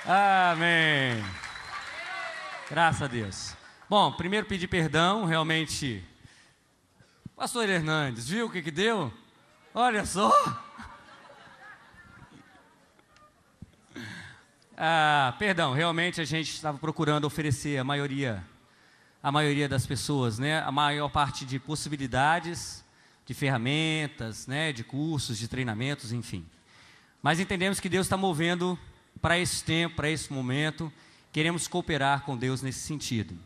Amém. Graças a Deus. Bom, primeiro pedir perdão, realmente. Pastor Hernandes, viu o que deu? Olha só. Perdão, realmente a gente estava procurando oferecer a maioria das pessoas, né? A maior parte de possibilidades, de ferramentas, né? De cursos, de treinamentos, enfim. Mas entendemos que Deus está movendo para esse tempo, para esse momento. Queremos cooperar com Deus nesse sentido.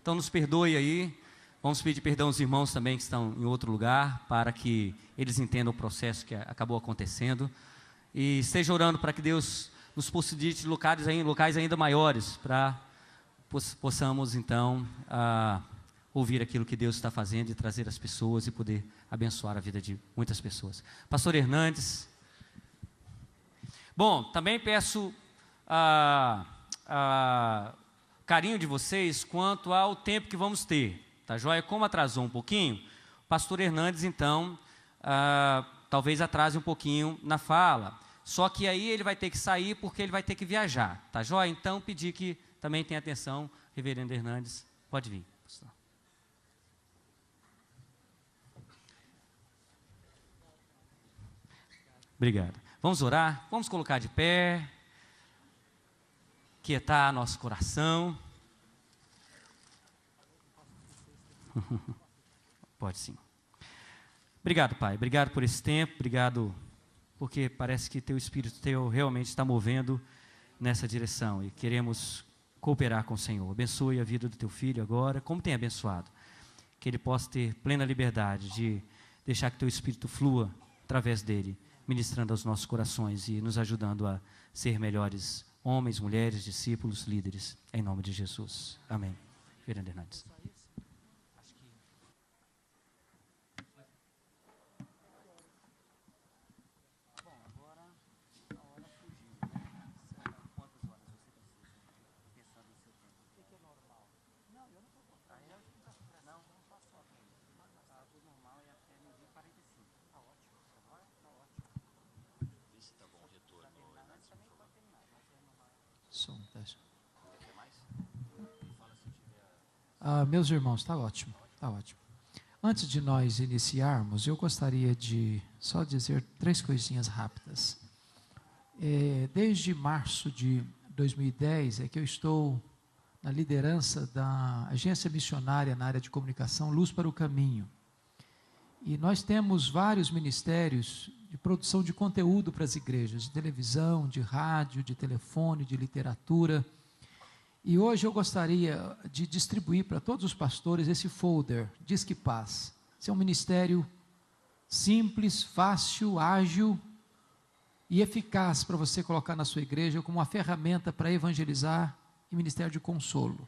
Então nos perdoe aí. Vamos pedir perdão aos irmãos também que estão em outro lugar, para que eles entendam o processo que acabou acontecendo. E esteja orando para que Deus nos possibilite locais ainda maiores, para possamos então ouvir aquilo que Deus está fazendo e trazer as pessoas e poder abençoar a vida de muitas pessoas. Pastor Hernandes. Bom, também peço carinho de vocês quanto ao tempo que vamos ter, tá joia? Como atrasou um pouquinho, o pastor Hernandes então talvez atrase um pouquinho na fala. Só que aí ele vai ter que sair porque ele vai ter que viajar, tá joia? Então pedir que também tenha atenção, reverendo Hernandes, pode vir, pastor. Obrigado. Vamos orar? Vamos colocar de pé, quietar nosso coração. Pode sim. Obrigado, Pai, obrigado por esse tempo, obrigado porque parece que Teu Espírito realmente está movendo nessa direção e queremos cooperar com o Senhor. Abençoe a vida do Teu Filho agora, como tem abençoado, que ele possa ter plena liberdade de deixar que Teu Espírito flua através dele, ministrando aos nossos corações e nos ajudando a ser melhores homens, mulheres, discípulos, líderes, em nome de Jesus. Amém. Reverendo Hernandes. Meus irmãos, está ótimo, está ótimo. Antes de nós iniciarmos, eu gostaria de só dizer 3 coisinhas rápidas. Desde março de 2010 é que eu estou na liderança da agência missionária na área de comunicação Luz para o Caminho. E nós temos vários ministérios de produção de conteúdo para as igrejas, de televisão, de rádio, de telefone, de literatura. E hoje eu gostaria de distribuir para todos os pastores esse folder, Disque Paz. Esse é um ministério simples, fácil, ágil e eficaz para você colocar na sua igreja como uma ferramenta para evangelizar e ministério de consolo.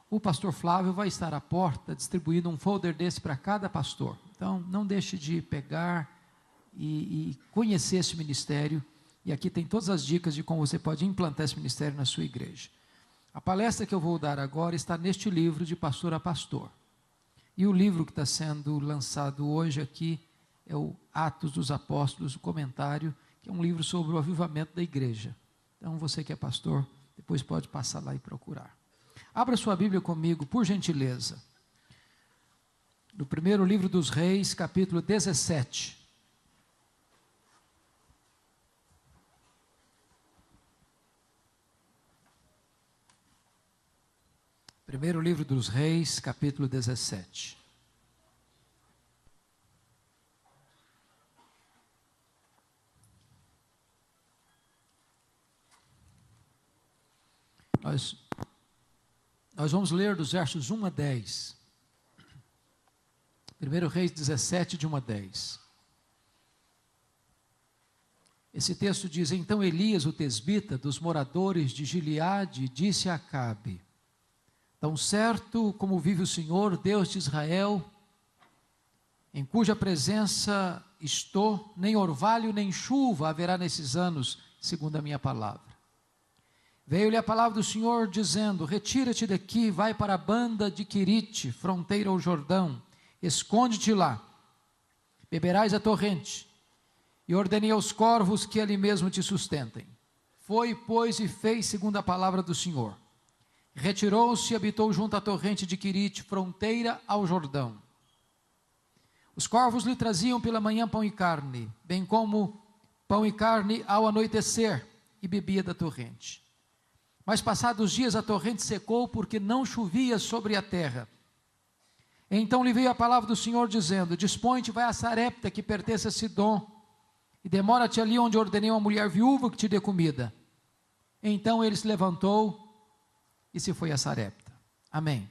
O pastor Flávio vai estar à porta distribuindo um folder desse para cada pastor. Então, não deixe de pegar e conhecer esse ministério. E aqui tem todas as dicas de como você pode implantar esse ministério na sua igreja. A palestra que eu vou dar agora está neste livro, De Pastor a Pastor. E o livro que está sendo lançado hoje aqui é o Atos dos Apóstolos, o comentário, que é um livro sobre o avivamento da igreja. Então, você que é pastor, depois pode passar lá e procurar. Abra sua Bíblia comigo, por gentileza. No primeiro livro dos Reis, capítulo 17. Primeiro livro dos Reis, capítulo 17. Nós vamos ler dos versos 1 a 10. Primeiro Reis 17, de 1 a 10. Esse texto diz: Então Elias, o tesbita, dos moradores de Gileade, disse a Acabe: Tão certo como vive o Senhor, Deus de Israel, em cuja presença estou, nem orvalho nem chuva haverá nesses anos, segundo a minha palavra. Veio-lhe a palavra do Senhor dizendo: Retira-te daqui, vai para a banda de Quirite, fronteira ao Jordão, esconde-te lá, beberás a torrente, e ordenei aos corvos que ali mesmo te sustentem. Foi, pois, e fez segundo a palavra do Senhor. Retirou-se e habitou junto à torrente de Quirite, fronteira ao Jordão. Os corvos lhe traziam pela manhã pão e carne, bem como pão e carne ao anoitecer, e bebia da torrente. Mas passados dias a torrente secou, porque não chovia sobre a terra. Então lhe veio a palavra do Senhor, dizendo: dispõe-te, vai a Sarepta, que pertence a Sidom, e demora-te ali onde ordenei uma mulher viúva que te dê comida. Então ele se levantou e se foi a Sarepta. Amém.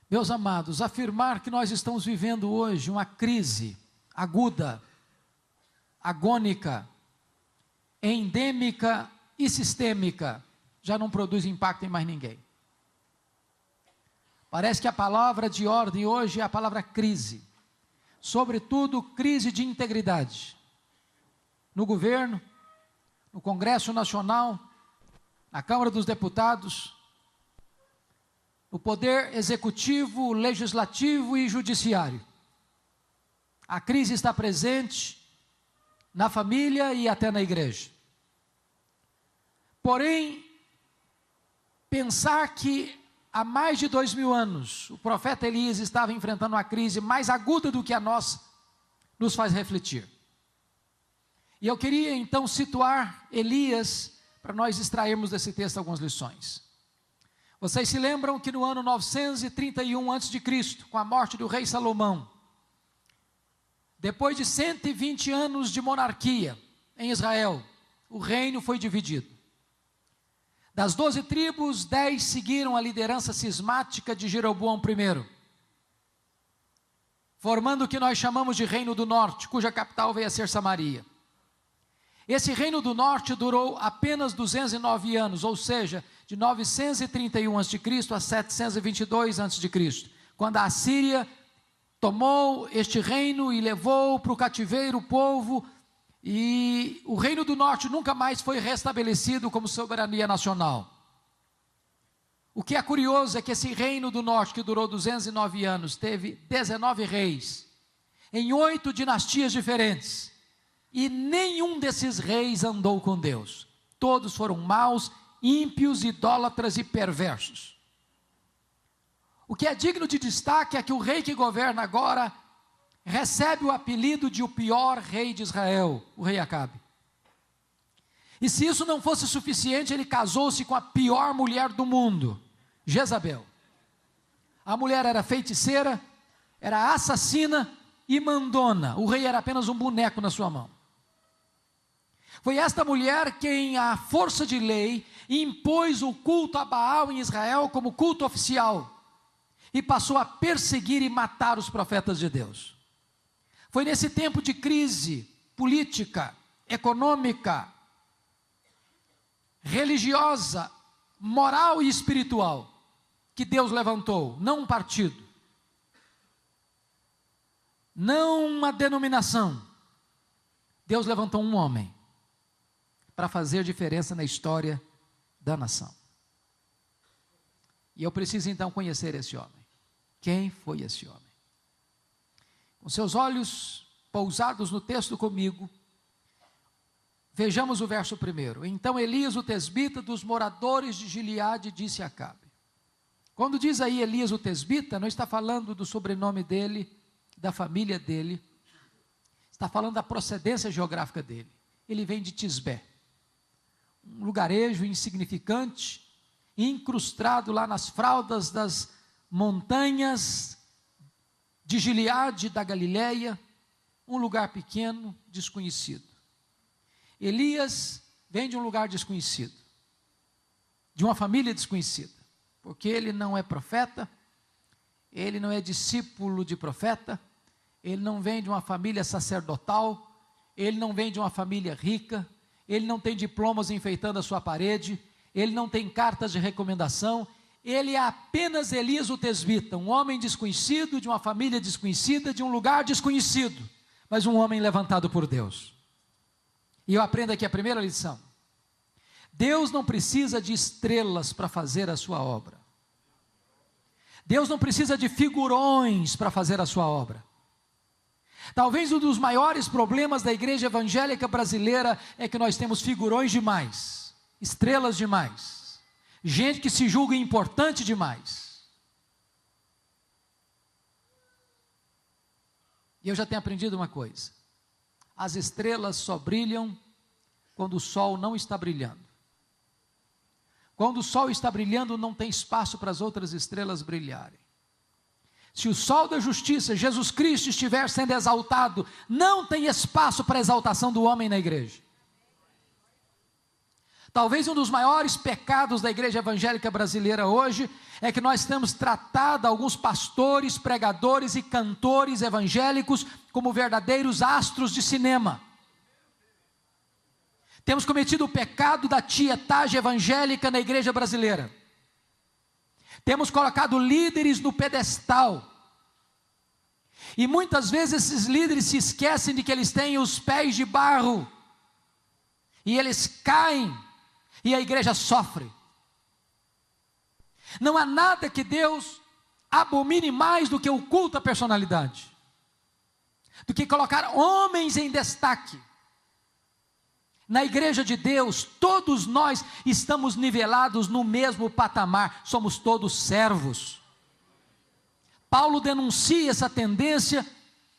Meus amados, afirmar que nós estamos vivendo hoje uma crise aguda, agônica, endêmica e sistêmica, já não produz impacto em mais ninguém. Parece que a palavra de ordem hoje é a palavra crise. Sobretudo, crise de integridade. No governo, no Congresso Nacional, na Câmara dos Deputados, no Poder Executivo, Legislativo e Judiciário. A crise está presente na família e até na igreja. Porém, pensar que há mais de 2000 anos o profeta Elias estava enfrentando uma crise mais aguda do que a nossa, nos faz refletir. E eu queria então situar Elias para nós extrairmos desse texto algumas lições. Vocês se lembram que no ano 931 a.C., com a morte do rei Salomão, depois de 120 anos de monarquia em Israel, o reino foi dividido. Das 12 tribos, 10 seguiram a liderança cismática de Jeroboão I, formando o que nós chamamos de Reino do Norte, cuja capital veio a ser Samaria. Esse Reino do Norte durou apenas 209 anos, ou seja, de 931 a.C. a 722 a.C., quando a Assíria tomou este reino e levou para o cativeiro o povo, e o Reino do Norte nunca mais foi restabelecido como soberania nacional. O que é curioso é que esse Reino do Norte, que durou 209 anos, teve 19 reis, em 8 dinastias diferentes, e nenhum desses reis andou com Deus. Todos foram maus, ímpios, idólatras e perversos. O que é digno de destaque é que o rei que governa agora recebe o apelido de o pior rei de Israel, o rei Acabe. E se isso não fosse suficiente, ele casou-se com a pior mulher do mundo, Jezabel. A mulher era feiticeira, era assassina e mandona. O rei era apenas um boneco na sua mão. Foi esta mulher quem, à força de lei, impôs o culto a Baal em Israel como culto oficial e passou a perseguir e matar os profetas de Deus. Foi nesse tempo de crise política, econômica, religiosa, moral e espiritual que Deus levantou, não um partido, não uma denominação. Deus levantou um homem para fazer diferença na história da nação. E eu preciso então conhecer esse homem. Quem foi esse homem? Com seus olhos pousados no texto comigo, vejamos o verso 1. Então Elias, o tesbita, dos moradores de Gileade, disse a Acabe. Quando diz aí Elias, o tesbita, não está falando do sobrenome dele, da família dele, está falando da procedência geográfica dele. Ele vem de Tisbé, um lugarejo insignificante, incrustado lá nas fraldas das montanhas de Gileade, da Galileia, um lugar pequeno, desconhecido. Elias vem de um lugar desconhecido, de uma família desconhecida, porque ele não é profeta, ele não é discípulo de profeta, ele não vem de uma família sacerdotal, ele não vem de uma família rica, ele não tem diplomas enfeitando a sua parede, ele não tem cartas de recomendação, ele é apenas Elias o tesbita, um homem desconhecido, de uma família desconhecida, de um lugar desconhecido, mas um homem levantado por Deus. E eu aprendo aqui a primeira lição. Deus não precisa de estrelas para fazer a sua obra. Deus não precisa de figurões para fazer a sua obra. Talvez um dos maiores problemas da igreja evangélica brasileira é que nós temos figurões demais, estrelas demais, gente que se julga importante demais. E eu já tenho aprendido uma coisa: as estrelas só brilham quando o sol não está brilhando. Quando o sol está brilhando, não tem espaço para as outras estrelas brilharem. Se o sol da justiça, Jesus Cristo, estiver sendo exaltado, não tem espaço para a exaltação do homem na igreja. Talvez um dos maiores pecados da igreja evangélica brasileira hoje é que nós temos tratado alguns pastores, pregadores e cantores evangélicos como verdadeiros astros de cinema. Temos cometido o pecado da tietagem evangélica na igreja brasileira. Temos colocado líderes no pedestal. E muitas vezes esses líderes se esquecem de que eles têm os pés de barro. E eles caem. E a igreja sofre. Não há nada que Deus abomine mais do que o culto à personalidade. Do que colocar homens em destaque. Na igreja de Deus, todos nós estamos nivelados no mesmo patamar, somos todos servos. Paulo denuncia essa tendência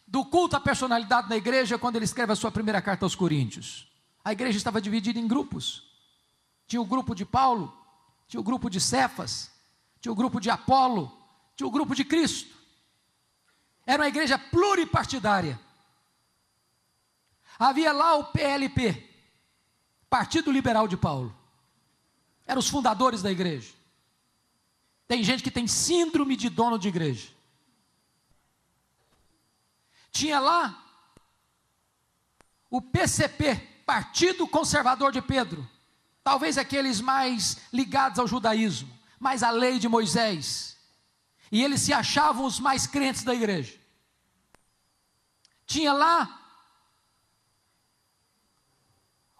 do culto à personalidade na igreja quando ele escreve a sua primeira carta aos Coríntios. A igreja estava dividida em grupos. Tinha o grupo de Paulo, tinha o grupo de Cefas, tinha o grupo de Apolo, tinha o grupo de Cristo. Era uma igreja pluripartidária. Havia lá o PLP, Partido Liberal de Paulo. Eram os fundadores da igreja. Tem gente que tem síndrome de dono de igreja. Tinha lá o PCP, Partido Conservador de Pedro. Talvez aqueles mais ligados ao judaísmo, mais à lei de Moisés. E eles se achavam os mais crentes da igreja. Tinha lá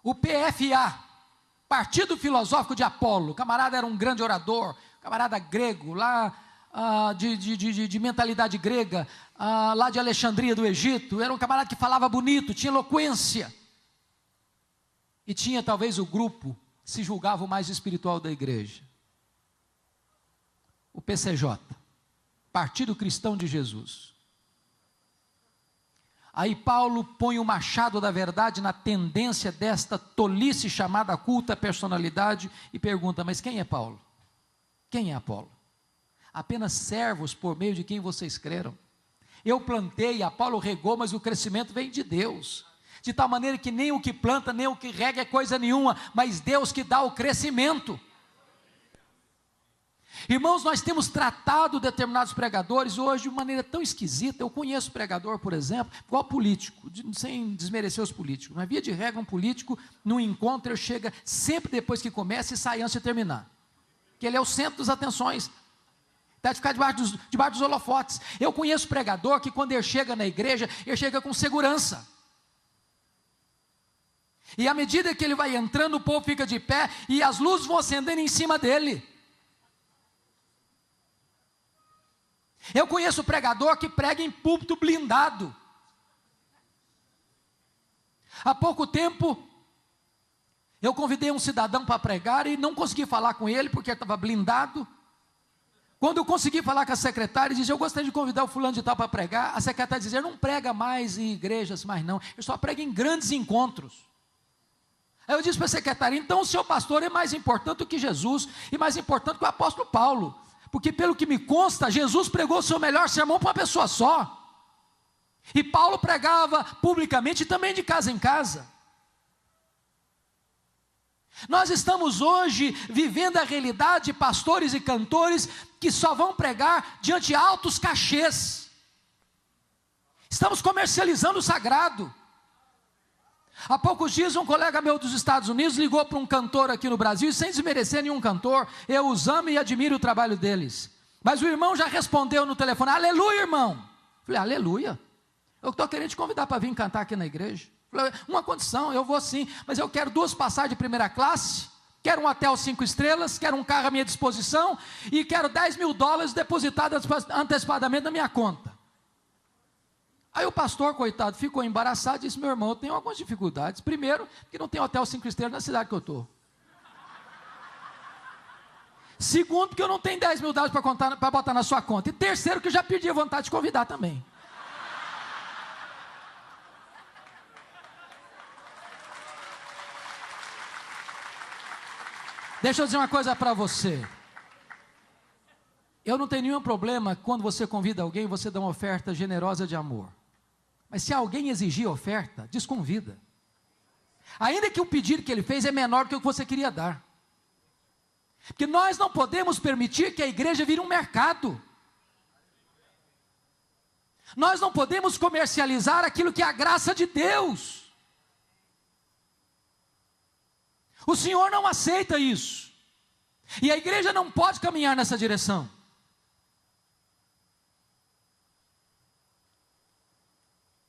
o PFA, Partido Filosófico de Apolo. O camarada era um grande orador, camarada grego, lá de mentalidade grega, lá de Alexandria do Egito. Era um camarada que falava bonito, tinha eloquência. E tinha talvez o grupo que se julgava o mais espiritual da igreja. O PCJ, Partido Cristão de Jesus. Aí Paulo põe o machado da verdade na tendência desta tolice chamada culto à personalidade e pergunta: mas quem é Paulo? Quem é Apolo? Apenas servos por meio de quem vocês creram. Eu plantei, Apolo regou, mas o crescimento vem de Deus. De tal maneira que nem o que planta, nem o que rega é coisa nenhuma, mas Deus que dá o crescimento. Irmãos, nós temos tratado determinados pregadores hoje de maneira tão esquisita. Eu conheço pregador, por exemplo, igual político, sem desmerecer os políticos, mas via de regra um político, num encontro, ele chega sempre depois que começa e sai antes de terminar, que ele é o centro das atenções, está de ficar debaixo dos holofotes. Eu conheço pregador que quando ele chega na igreja, ele chega com segurança, e à medida que ele vai entrando, o povo fica de pé, e as luzes vão acendendo em cima dele. Eu conheço pregador que prega em púlpito blindado. Há pouco tempo, eu convidei um cidadão para pregar e não consegui falar com ele porque ele estava blindado. Quando eu consegui falar com a secretária, disse: eu gostaria de convidar o fulano de tal para pregar. A secretária dizia: não prega mais em igrejas, mais não, eu só prego em grandes encontros. Aí eu disse para a secretária: então o seu pastor é mais importante do que Jesus e mais importante que o apóstolo Paulo. Porque pelo que me consta, Jesus pregou o seu melhor sermão para uma pessoa só. E Paulo pregava publicamente e também de casa em casa. Nós estamos hoje vivendo a realidade de pastores e cantores que só vão pregar diante de altos cachês. Estamos comercializando o sagrado. Há poucos dias um colega meu dos Estados Unidos ligou para um cantor aqui no Brasil, e sem desmerecer nenhum cantor, eu os amo e admiro o trabalho deles, mas o irmão já respondeu no telefone: aleluia, irmão. Falei: aleluia, eu estou querendo te convidar para vir cantar aqui na igreja. Falei: uma condição, eu vou sim, mas eu quero 2 passagens de primeira classe, quero um hotel 5 estrelas, quero um carro à minha disposição, e quero $10.000 depositados antecipadamente na minha conta. Aí o pastor, coitado, ficou embaraçado e disse: meu irmão, eu tenho algumas dificuldades. Primeiro, porque não tem hotel 5 estrelas na cidade que eu estou. Segundo, porque eu não tenho 10 mil dólares para botar na sua conta. E terceiro, que eu já perdi a vontade de convidar também. Deixa eu dizer uma coisa para você. Eu não tenho nenhum problema quando você convida alguém, você dá uma oferta generosa de amor. Mas se alguém exigir oferta, desconvida. Ainda que o pedido que ele fez é menor do que o que você queria dar. Porque nós não podemos permitir que a igreja vire um mercado. Nós não podemos comercializar aquilo que é a graça de Deus. O Senhor não aceita isso. E a igreja não pode caminhar nessa direção.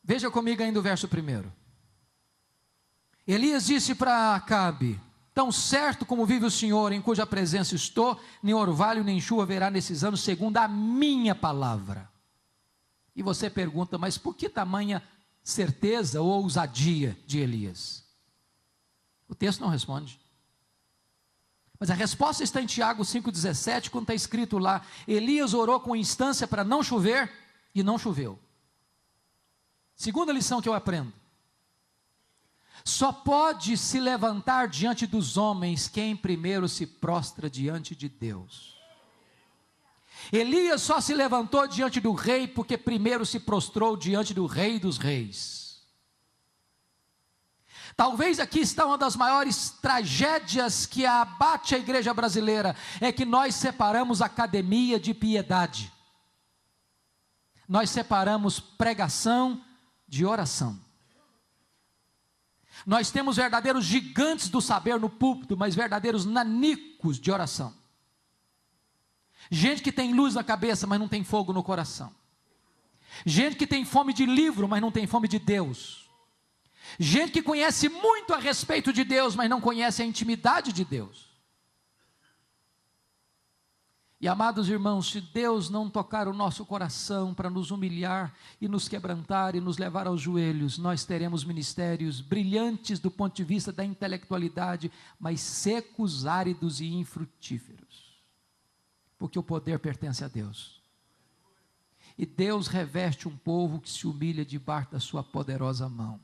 Veja comigo ainda o verso 1. Elias disse para Acabe: tão certo como vive o Senhor, em cuja presença estou, nem orvalho nem chuva haverá nesses anos, segundo a minha palavra. E você pergunta: mas por que tamanha certeza ou ousadia de Elias? O texto não responde. Mas a resposta está em Tiago 5,17, quando está escrito lá: Elias orou com instância para não chover, e não choveu. Segunda lição que eu aprendo: só pode se levantar diante dos homens quem primeiro se prostra diante de Deus. Elias só se levantou diante do rei porque primeiro se prostrou diante do Rei dos Reis. Talvez aqui está uma das maiores tragédias que abate a igreja brasileira, é que nós separamos academia de piedade. Nós separamos pregação de oração. Nós temos verdadeiros gigantes do saber no púlpito, mas verdadeiros nanicos de oração. Gente que tem luz na cabeça, mas não tem fogo no coração. Gente que tem fome de livro, mas não tem fome de Deus. Gente que conhece muito a respeito de Deus, mas não conhece a intimidade de Deus. E amados irmãos, se Deus não tocar o nosso coração para nos humilhar e nos quebrantar e nos levar aos joelhos, nós teremos ministérios brilhantes do ponto de vista da intelectualidade, mas secos, áridos e infrutíferos. Porque o poder pertence a Deus. E Deus reveste um povo que se humilha debaixo da sua poderosa mão.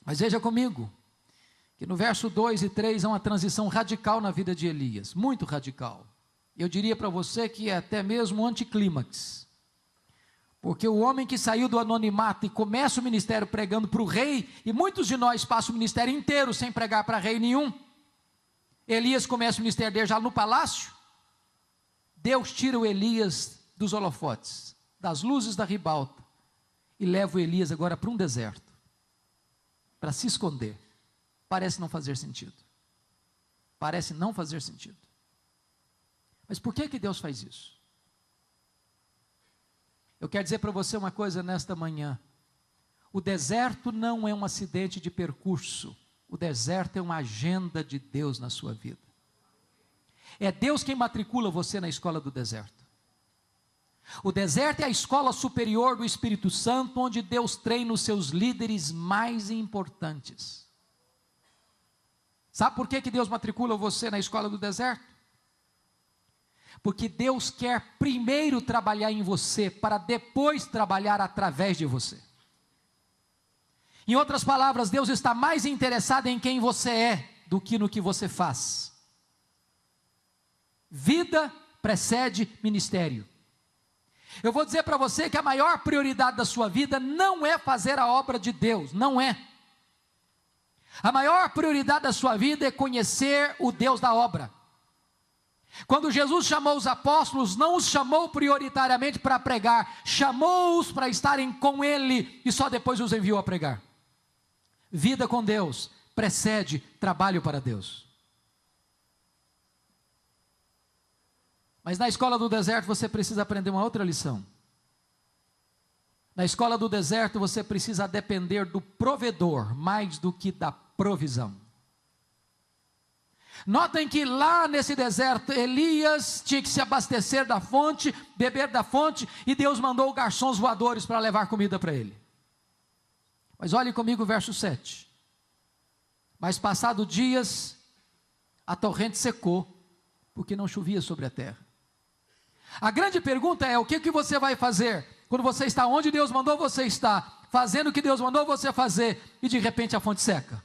Mas veja comigo, que no verso 2 e 3 há uma transição radical na vida de Elias, muito radical. Eu diria para você que é até mesmo um anticlímax. Porque o homem que saiu do anonimato e começa o ministério pregando para o rei, e muitos de nós passam o ministério inteiro sem pregar para rei nenhum. Elias começa o ministério dele já no palácio. Deus tira o Elias dos holofotes, das luzes da ribalta, e leva o Elias agora para um deserto, para se esconder. Parece não fazer sentido. Parece não fazer sentido. Mas por que Deus faz isso? Eu quero dizer para você uma coisa nesta manhã. O deserto não é um acidente de percurso. O deserto é uma agenda de Deus na sua vida. É Deus quem matricula você na escola do deserto. O deserto é a escola superior do Espírito Santo, onde Deus treina os seus líderes mais importantes. Sabe por que Deus matricula você na escola do deserto? Porque Deus quer primeiro trabalhar em você, para depois trabalhar através de você. Em outras palavras, Deus está mais interessado em quem você é, do que no que você faz. Vida precede ministério. Eu vou dizer para você que a maior prioridade da sua vida não é fazer a obra de Deus, não é. A maior prioridade da sua vida é conhecer o Deus da obra. Quando Jesus chamou os apóstolos, não os chamou prioritariamente para pregar, chamou-os para estarem com Ele e só depois os enviou a pregar. Vida com Deus precede trabalho para Deus. Mas na escola do deserto você precisa aprender uma outra lição. Na escola do deserto você precisa depender do provedor mais do que da provisão. Notem que lá nesse deserto, Elias tinha que se abastecer da fonte, beber da fonte, e Deus mandou garçons voadores para levar comida para ele. Mas olhe comigo o verso 7. Mas passado dias, a torrente secou, porque não chovia sobre a terra. A grande pergunta é: o que você vai fazer quando você está onde Deus mandou você estar, fazendo o que Deus mandou você fazer, e de repente a fonte seca?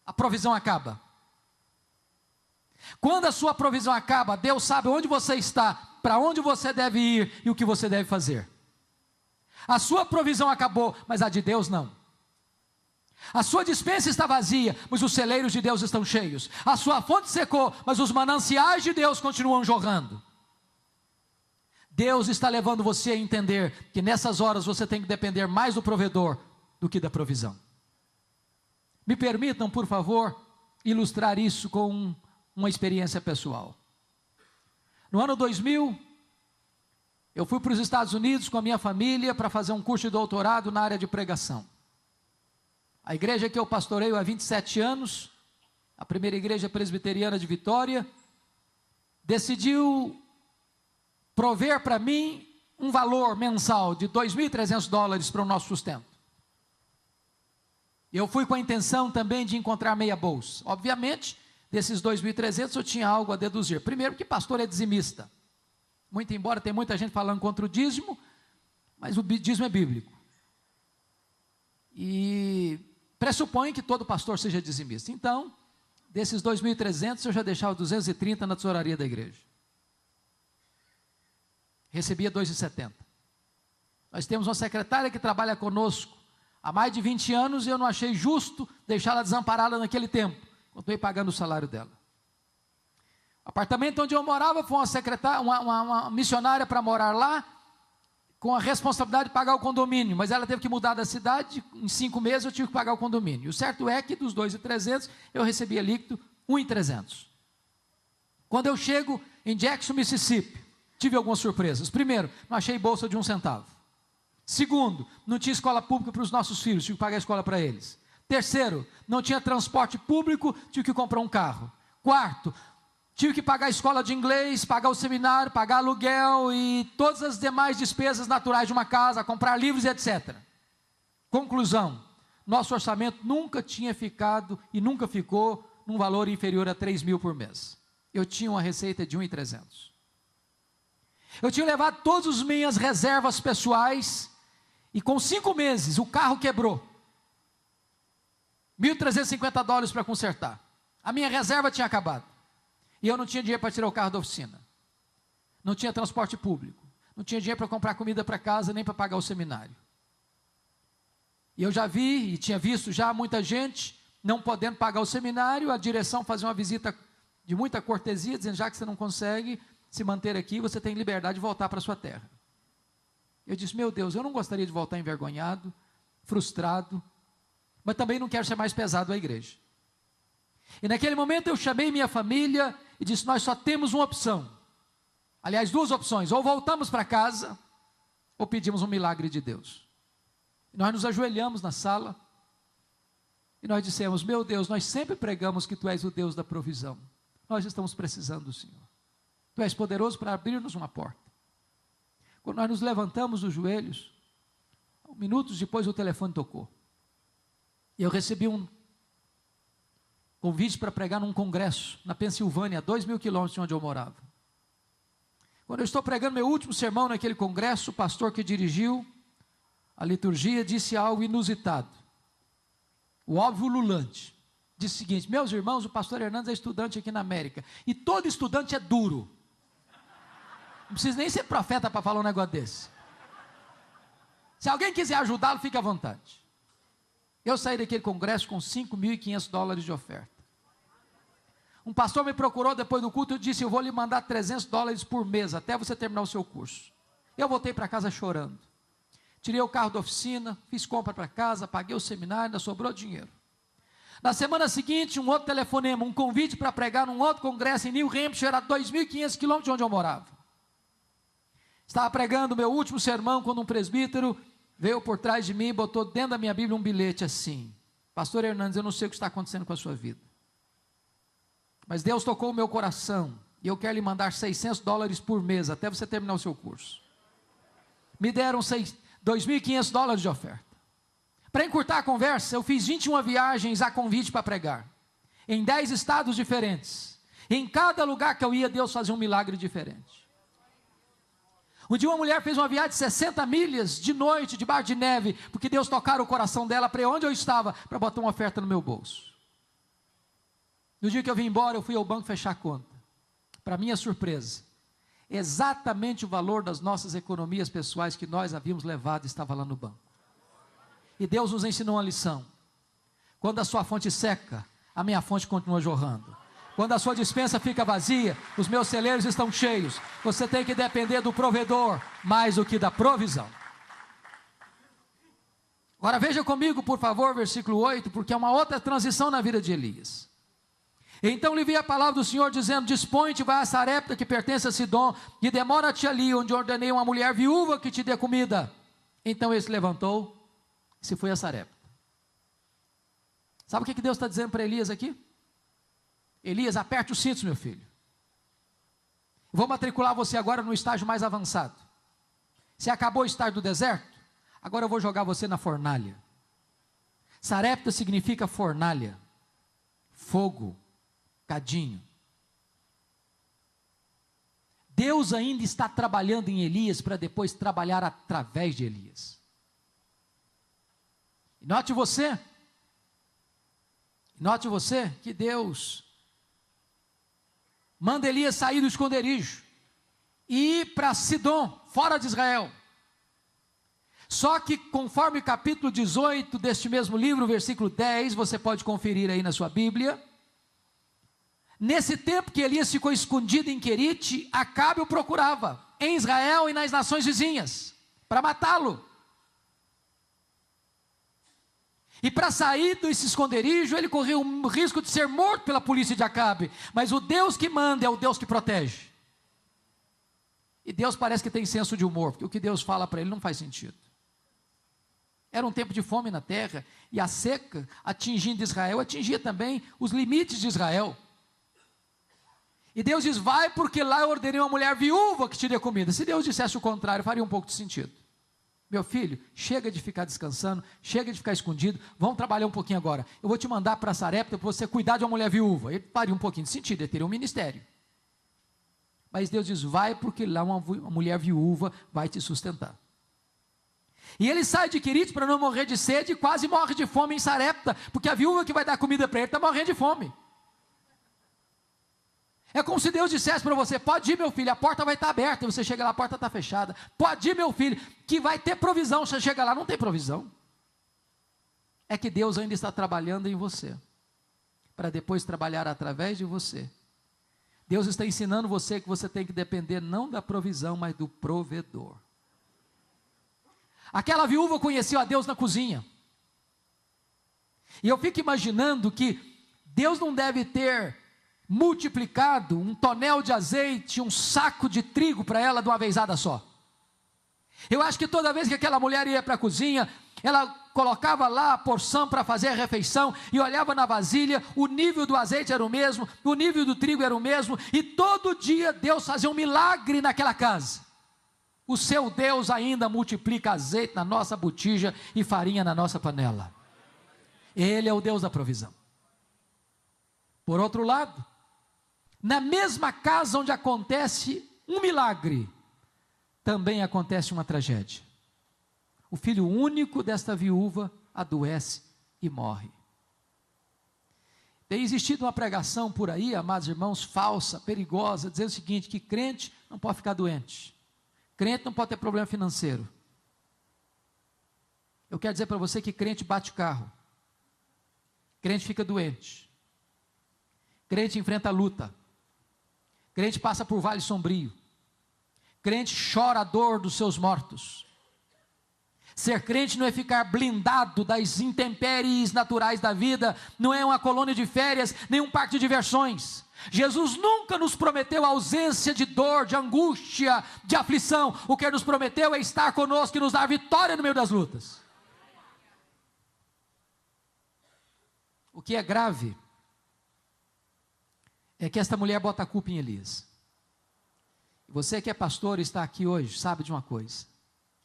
A provisão acaba. Quando a sua provisão acaba, Deus sabe onde você está, para onde você deve ir e o que você deve fazer. A sua provisão acabou, mas a de Deus não. A sua despensa está vazia, mas os celeiros de Deus estão cheios. A sua fonte secou, mas os mananciais de Deus continuam jorrando. Deus está levando você a entender que nessas horas você tem que depender mais do provedor do que da provisão. Me permitam, por favor, ilustrar isso com uma experiência pessoal. No ano 2000, eu fui para os Estados Unidos com a minha família para fazer um curso de doutorado na área de pregação. A igreja que eu pastoreio há 27 anos, a primeira igreja presbiteriana de Vitória, decidiu prover para mim um valor mensal de $2.300 para o nosso sustento. Eu fui com a intenção também de encontrar meia bolsa. Obviamente, desses 2.300 eu tinha algo a deduzir. Primeiro, que pastor é dizimista. Muito embora tenha muita gente falando contra o dízimo, mas o dízimo é bíblico. E pressupõe que todo pastor seja dizimista. Então, desses 2.300 eu já deixava 230 na tesouraria da igreja. Recebia 2,70. Nós temos uma secretária que trabalha conosco há mais de 20 anos e eu não achei justo deixá-la desamparada naquele tempo. Continuei pagando o salário dela. O apartamento onde eu morava foi uma secretária, uma missionária para morar lá, com a responsabilidade de pagar o condomínio, mas ela teve que mudar da cidade, em 5 meses eu tive que pagar o condomínio. O certo é que dos 2.300 eu recebia líquido 1.300. Quando eu chego em Jackson, Mississippi, tive algumas surpresas. Primeiro, não achei bolsa de 1 centavo. Segundo, não tinha escola pública para os nossos filhos, tive que pagar a escola para eles. Terceiro, não tinha transporte público, tive que comprar um carro. Quarto, tive que pagar a escola de inglês, pagar o seminário, pagar aluguel e todas as demais despesas naturais de uma casa, comprar livros e etc. Conclusão, nosso orçamento nunca tinha ficado e nunca ficou num valor inferior a 3.000 por mês. Eu tinha uma receita de 1.300. Eu tinha levado todas as minhas reservas pessoais e com 5 meses o carro quebrou. $1.350 para consertar. A minha reserva tinha acabado. E eu não tinha dinheiro para tirar o carro da oficina. Não tinha transporte público. Não tinha dinheiro para comprar comida para casa, nem para pagar o seminário. E eu já vi, e tinha visto já muita gente não podendo pagar o seminário, a direção fazer uma visita de muita cortesia, dizendo: já que você não consegue se manter aqui, você tem liberdade de voltar para a sua terra. Eu disse: meu Deus, eu não gostaria de voltar envergonhado, frustrado, mas também não quero ser mais pesado à igreja. E naquele momento eu chamei minha família e disse: nós só temos uma opção. Aliás, 2 opções: ou voltamos para casa, ou pedimos um milagre de Deus. E nós nos ajoelhamos na sala, e nós dissemos: meu Deus, nós sempre pregamos que Tu és o Deus da provisão. Nós estamos precisando do Senhor. Tu és poderoso para abrir-nos uma porta. Quando nós nos levantamos dos joelhos, minutos depois o telefone tocou. E eu recebi um convite para pregar num congresso na Pensilvânia, a 2.000 quilômetros de onde eu morava. Quando eu estou pregando meu último sermão naquele congresso, o pastor que dirigiu a liturgia disse algo inusitado. O óbvio ululante. Disse o seguinte: meus irmãos, o pastor Hernandes é estudante aqui na América, e todo estudante é duro. Não precisa nem ser profeta para falar um negócio desse. Se alguém quiser ajudá-lo, fique à vontade. Eu saí daquele congresso com $5.500 de oferta. Um pastor me procurou depois do culto e disse: eu vou lhe mandar $300 por mês, até você terminar o seu curso. Eu voltei para casa chorando. Tirei o carro da oficina, fiz compra para casa, paguei o seminário, ainda sobrou dinheiro. Na semana seguinte, um outro telefonema, um convite para pregar num outro congresso em New Hampshire, a 2.500 quilômetros de onde eu morava. Estava pregando o meu último sermão quando um presbítero veio por trás de mim e botou dentro da minha Bíblia um bilhete assim: pastor Hernandes, eu não sei o que está acontecendo com a sua vida. mas Deus tocou o meu coração, e eu quero lhe mandar $600 por mês, até você terminar o seu curso. Me deram $2.500 de oferta. Para encurtar a conversa, eu fiz 21 viagens a convite para pregar, em 10 estados diferentes. Em cada lugar que eu ia, Deus fazia um milagre diferente. Um dia uma mulher fez uma viagem de 60 milhas, de noite, debaixo de neve, porque Deus tocara o coração dela para onde eu estava, para botar uma oferta no meu bolso. No dia que eu vim embora, eu fui ao banco fechar a conta. Para minha surpresa, exatamente o valor das nossas economias pessoais que nós havíamos levado estava lá no banco. E Deus nos ensinou uma lição: quando a sua fonte seca, a minha fonte continua jorrando. Quando a sua despensa fica vazia, os meus celeiros estão cheios. Você tem que depender do provedor mais do que da provisão. Agora veja comigo, por favor, versículo 8, porque é uma outra transição na vida de Elias. Então lhe veio a palavra do Senhor dizendo: dispõe-te, vai a Sarepta, que pertence a Sidom, e demora-te ali, onde ordenei uma mulher viúva que te dê comida. Então ele se levantou e se foi a Sarepta. Sabe o que Deus está dizendo para Elias aqui? Elias, aperte os cintos, meu filho. Vou matricular você agora no estágio mais avançado. Você acabou o estágio do deserto? Agora eu vou jogar você na fornalha. Sarepta significa fornalha, fogo, cadinho. Deus ainda está trabalhando em Elias para depois trabalhar através de Elias. E note você que Deus manda Elias sair do esconderijo e ir para Sidom, fora de Israel. Só que conforme o capítulo 18 deste mesmo livro, versículo 10, você pode conferir aí na sua Bíblia, nesse tempo que Elias ficou escondido em Querite, Acabe o procurava, em Israel e nas nações vizinhas, para matá-lo. E para sair desse esconderijo, ele correu o risco de ser morto pela polícia de Acabe. Mas o Deus que manda é o Deus que protege. E Deus parece que tem senso de humor, porque o que Deus fala para ele não faz sentido. Era um tempo de fome na terra, e a seca atingindo Israel, atingia também os limites de Israel. E Deus diz: vai, porque lá eu ordenei uma mulher viúva que te dê comida. Se Deus dissesse o contrário, faria um pouco de sentido. Meu filho, chega de ficar descansando, chega de ficar escondido, vamos trabalhar um pouquinho agora. Eu vou te mandar para Sarepta para você cuidar de uma mulher viúva. Ele faria um pouquinho de sentido, ele teria um ministério. Mas Deus diz: vai, porque lá uma mulher viúva vai te sustentar. E ele sai de Querite para não morrer de sede e quase morre de fome em Sarepta, porque a viúva que vai dar comida para ele está morrendo de fome. É como se Deus dissesse para você: pode ir, meu filho, a porta vai estar aberta. E você chega lá, a porta está fechada. Pode ir, meu filho, que vai ter provisão. Você chega lá, não tem provisão. É que Deus ainda está trabalhando em você, para depois trabalhar através de você. Deus está ensinando você que você tem que depender não da provisão, mas do provedor. Aquela viúva conheceu a Deus na cozinha. E eu fico imaginando que Deus não deve ter multiplicado um tonel de azeite, um saco de trigo para ela de uma vezada só. Eu acho que toda vez que aquela mulher ia para a cozinha, ela colocava lá a porção para fazer a refeição e olhava na vasilha, o nível do azeite era o mesmo, o nível do trigo era o mesmo, e todo dia Deus fazia um milagre naquela casa. O seu Deus ainda multiplica azeite na nossa botija e farinha na nossa panela. Ele é o Deus da provisão. Por outro lado, na mesma casa onde acontece um milagre, também acontece uma tragédia. O filho único desta viúva adoece e morre. Tem existido uma pregação por aí, amados irmãos, falsa, perigosa, dizendo o seguinte: que crente não pode ficar doente, crente não pode ter problema financeiro. Eu quero dizer para você que crente bate carro, crente fica doente, crente enfrenta luta, crente passa por vale sombrio, crente chora a dor dos seus mortos. Ser crente não é ficar blindado das intempéries naturais da vida, não é uma colônia de férias, nem um parque de diversões. Jesus nunca nos prometeu ausência de dor, de angústia, de aflição. O que Ele nos prometeu é estar conosco e nos dar vitória no meio das lutas. O que é grave é que esta mulher bota a culpa em Elias. Você que é pastor e está aqui hoje, sabe de uma coisa: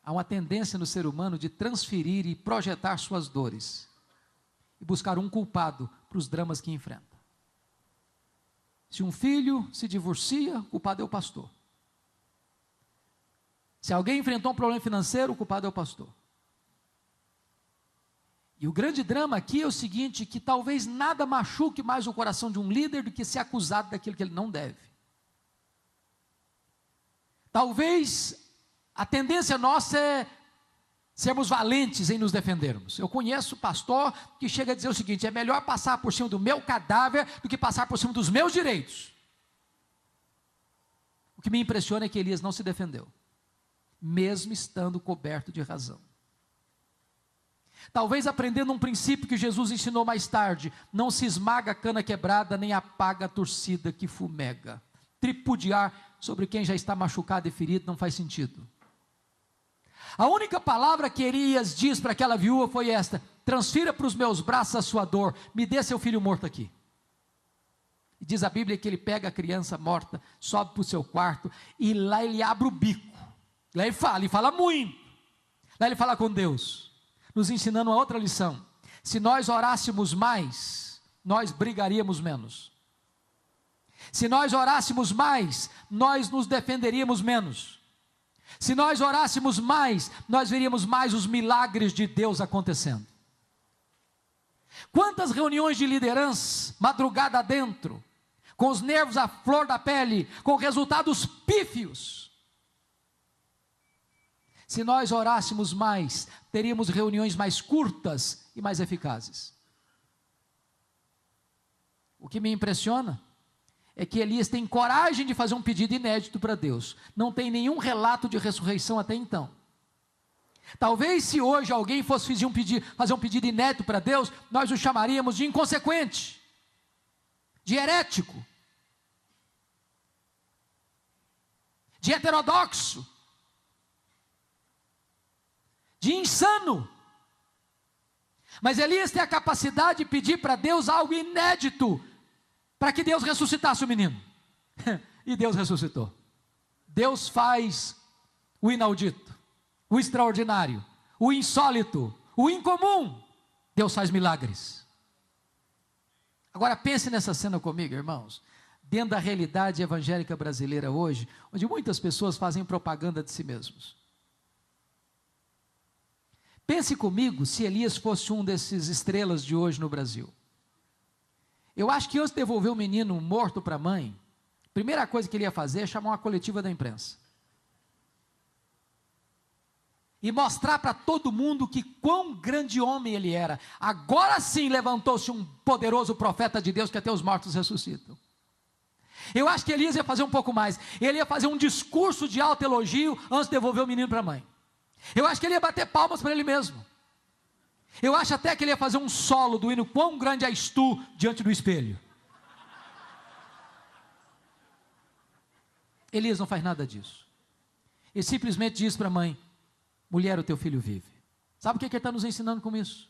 há uma tendência no ser humano de transferir e projetar suas dores e buscar um culpado para os dramas que enfrenta. Se um filho se divorcia, o culpado é o pastor. Se alguém enfrentou um problema financeiro, o culpado é o pastor. E o grande drama aqui é o seguinte, que talvez nada machuque mais o coração de um líder do que ser acusado daquilo que ele não deve. Talvez a tendência nossa é sermos valentes em nos defendermos. Eu conheço pastor que chega a dizer o seguinte: é melhor passar por cima do meu cadáver do que passar por cima dos meus direitos. O que me impressiona é que Elias não se defendeu, mesmo estando coberto de razão. Talvez aprendendo um princípio que Jesus ensinou mais tarde: não se esmaga a cana quebrada, nem apaga a torcida que fumega. Tripudiar sobre quem já está machucado e ferido não faz sentido. A única palavra que Elias diz para aquela viúva foi esta: transfira para os meus braços a sua dor, me dê seu filho morto aqui. E diz a Bíblia que ele pega a criança morta, sobe para o seu quarto, e lá ele abre o bico. Lá ele fala muito. Lá ele fala com Deus, nos ensinando uma outra lição: se nós orássemos mais, nós brigaríamos menos. Se nós orássemos mais, nós nos defenderíamos menos. Se nós orássemos mais, nós veríamos mais os milagres de Deus acontecendo. Quantas reuniões de liderança, madrugada dentro, com os nervos à flor da pele, com resultados pífios. Se nós orássemos mais, teríamos reuniões mais curtas e mais eficazes. O que me impressiona é que Elias tem coragem de fazer um pedido inédito para Deus. Não tem nenhum relato de ressurreição até então. Talvez se hoje alguém fosse fazer um pedido inédito para Deus, nós o chamaríamos de inconsequente, de herético, de heterodoxo, de insano. Mas Elias tem a capacidade de pedir para Deus algo inédito, para que Deus ressuscitasse o menino. E Deus ressuscitou. Deus faz o inaudito, o extraordinário, o insólito, o incomum. Deus faz milagres. Agora pense nessa cena comigo, irmãos, dentro da realidade evangélica brasileira hoje, onde muitas pessoas fazem propaganda de si mesmos. Pense comigo se Elias fosse um desses estrelas de hoje no Brasil. Eu acho que antes de devolver o menino morto para a mãe, a primeira coisa que ele ia fazer é chamar uma coletiva da imprensa. E mostrar para todo mundo que quão grande homem ele era. Agora sim levantou-se um poderoso profeta de Deus que até os mortos ressuscitam. Eu acho que Elias ia fazer um pouco mais. Ele ia fazer um discurso de alto elogio antes de devolver o menino para a mãe. Eu acho que ele ia bater palmas para ele mesmo. Eu acho até que ele ia fazer um solo do hino Quão Grande És Tu diante do espelho. Elias não faz nada disso. Ele simplesmente diz para a mãe: mulher, o teu filho vive. Sabe o que ele está nos ensinando com isso?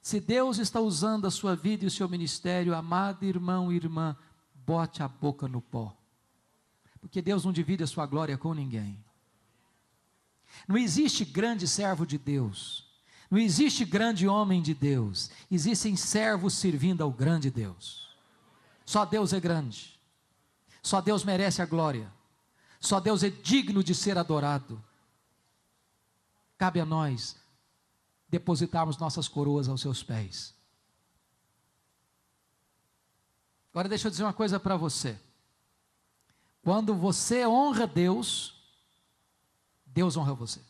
Se Deus está usando a sua vida e o seu ministério, amado irmão e irmã, bote a boca no pó. Porque Deus não divide a sua glória com ninguém. Não existe grande servo de Deus. Não existe grande homem de Deus. Existem servos servindo ao grande Deus. Só Deus é grande. Só Deus merece a glória. Só Deus é digno de ser adorado. Cabe a nós depositarmos nossas coroas aos seus pés. Agora deixa eu dizer uma coisa para você. Quando você honra Deus, Deus honra você.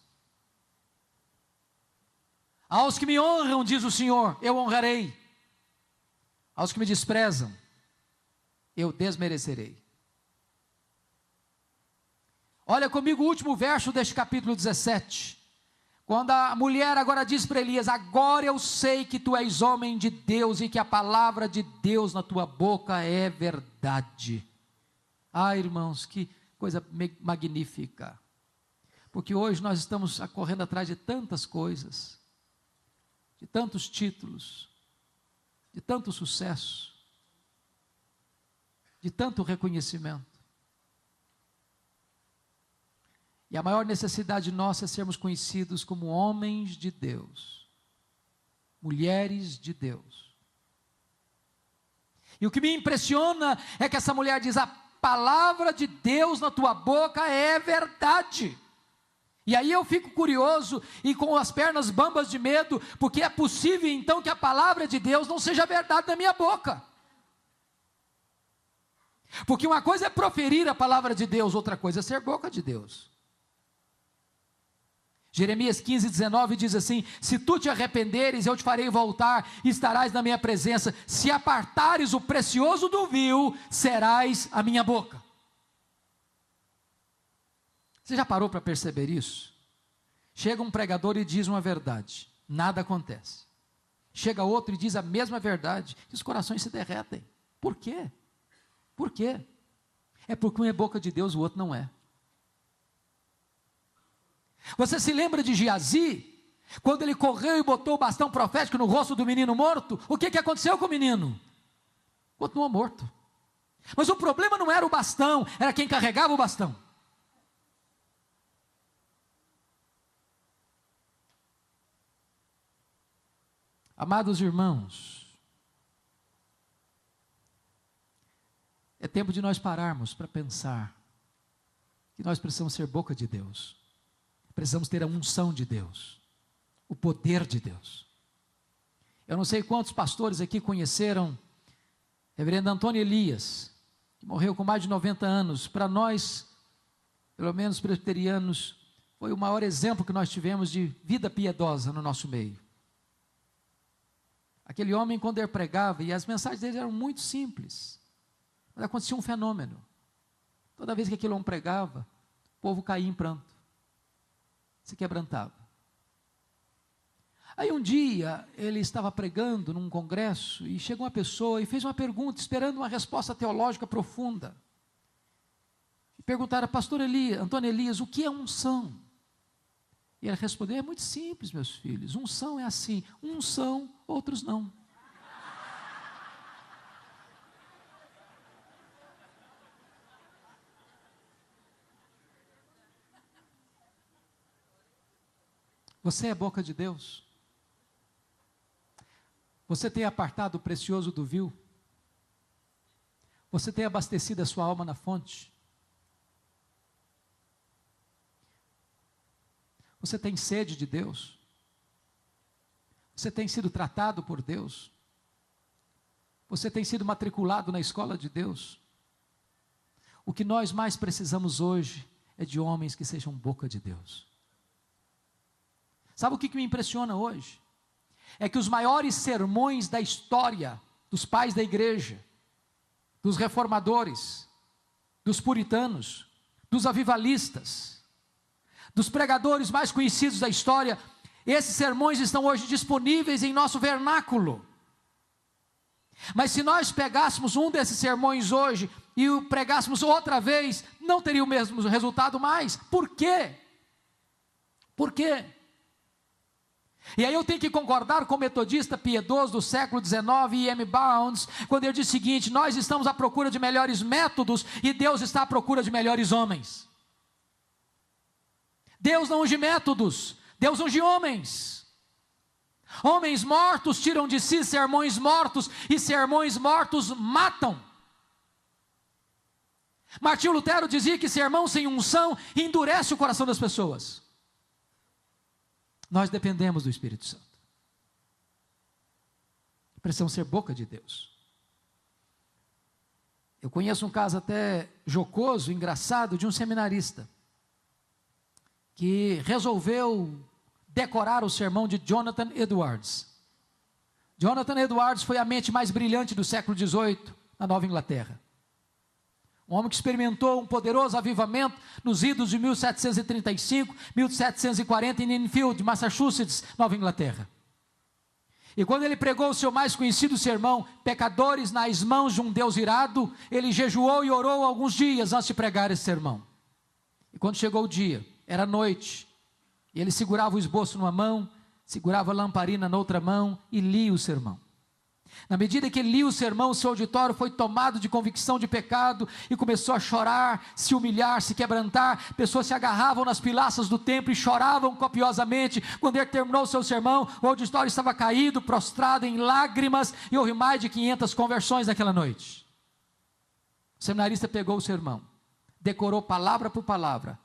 Aos que me honram, diz o Senhor, eu honrarei. Aos que me desprezam, eu desmerecerei. Olha comigo o último verso deste capítulo 17. Quando a mulher agora diz para Elias: agora eu sei que tu és homem de Deus e que a palavra de Deus na tua boca é verdade. Ah, irmãos, que coisa magnífica. Porque hoje nós estamos correndo atrás de tantas coisas, de tantos títulos, de tanto sucesso, de tanto reconhecimento. E a maior necessidade nossa é sermos conhecidos como homens de Deus, mulheres de Deus. E o que me impressiona é que essa mulher diz: a palavra de Deus na tua boca é verdade. E aí eu fico curioso e com as pernas bambas de medo, porque é possível então que a palavra de Deus não seja verdade na minha boca. Porque uma coisa é proferir a palavra de Deus, outra coisa é ser boca de Deus. Jeremias 15:19 diz assim: se tu te arrependeres, eu te farei voltar, e estarás na minha presença. Se apartares o precioso do vil, serás a minha boca. Você já parou para perceber isso? Chega um pregador e diz uma verdade, nada acontece. Chega outro e diz a mesma verdade, e os corações se derretem. Por quê? Por quê? É porque um é boca de Deus, o outro não é. Você se lembra de Geazi? Quando ele correu e botou o bastão profético no rosto do menino morto, o que aconteceu com o menino? Continuou morto. Mas o problema não era o bastão, era quem carregava o bastão. Amados irmãos, é tempo de nós pararmos para pensar que nós precisamos ser boca de Deus. Precisamos ter a unção de Deus, o poder de Deus. Eu não sei quantos pastores aqui conheceram reverendo Antônio Elias, que morreu com mais de 90 anos. Para nós, pelo menos presbiterianos, foi o maior exemplo que nós tivemos de vida piedosa no nosso meio. Aquele homem, quando ele pregava, e as mensagens dele eram muito simples, mas acontecia um fenômeno. Toda vez que aquele homem pregava, o povo caía em pranto, se quebrantava. Aí um dia, ele estava pregando num congresso, e chegou uma pessoa e fez uma pergunta, esperando uma resposta teológica profunda. E perguntaram: pastor Elias, Antônio Elias, o que é unção? E ele respondeu: é muito simples, meus filhos, unção é assim, uns são, outros não. Você é boca de Deus? Você tem apartado o precioso do vil? Você tem abastecido a sua alma na fonte? Você tem sede de Deus? Você tem sido tratado por Deus? Você tem sido matriculado na escola de Deus? O que nós mais precisamos hoje é de homens que sejam boca de Deus. Sabe o que me impressiona hoje? É que os maiores sermões da história dos pais da igreja, dos reformadores, dos puritanos, dos avivalistas, dos pregadores mais conhecidos da história, esses sermões estão hoje disponíveis em nosso vernáculo. Mas se nós pegássemos um desses sermões hoje e o pregássemos outra vez, não teria o mesmo resultado mais. Por quê? Por quê? E aí eu tenho que concordar com o metodista piedoso do século XIX, E.M. Bounds, quando ele diz o seguinte: nós estamos à procura de melhores métodos e Deus está à procura de melhores homens. Deus não unge métodos, Deus unge homens. Homens mortos tiram de si sermões mortos, e sermões mortos matam. Martinho Lutero dizia que sermão sem unção endurece o coração das pessoas. Nós dependemos do Espírito Santo. Precisamos ser boca de Deus. Eu conheço um caso até jocoso, engraçado, de um seminarista que resolveu decorar o sermão de Jonathan Edwards. Jonathan Edwards foi a mente mais brilhante do século XVIII na Nova Inglaterra. Um homem que experimentou um poderoso avivamento nos idos de 1735, 1740 em Enfield, Massachusetts, Nova Inglaterra. E quando ele pregou o seu mais conhecido sermão, Pecadores nas mãos de um Deus irado, ele jejuou e orou alguns dias antes de pregar esse sermão. E quando chegou o dia, era noite, e ele segurava o esboço numa mão, segurava a lamparina na outra mão e lia o sermão. Na medida que ele lia o sermão, o seu auditório foi tomado de convicção de pecado e começou a chorar, se humilhar, se quebrantar. Pessoas se agarravam nas pilastras do templo e choravam copiosamente. Quando ele terminou o seu sermão, o auditório estava caído, prostrado em lágrimas, e houve mais de 500 conversões naquela noite. O seminarista pegou o sermão, decorou palavra por palavra,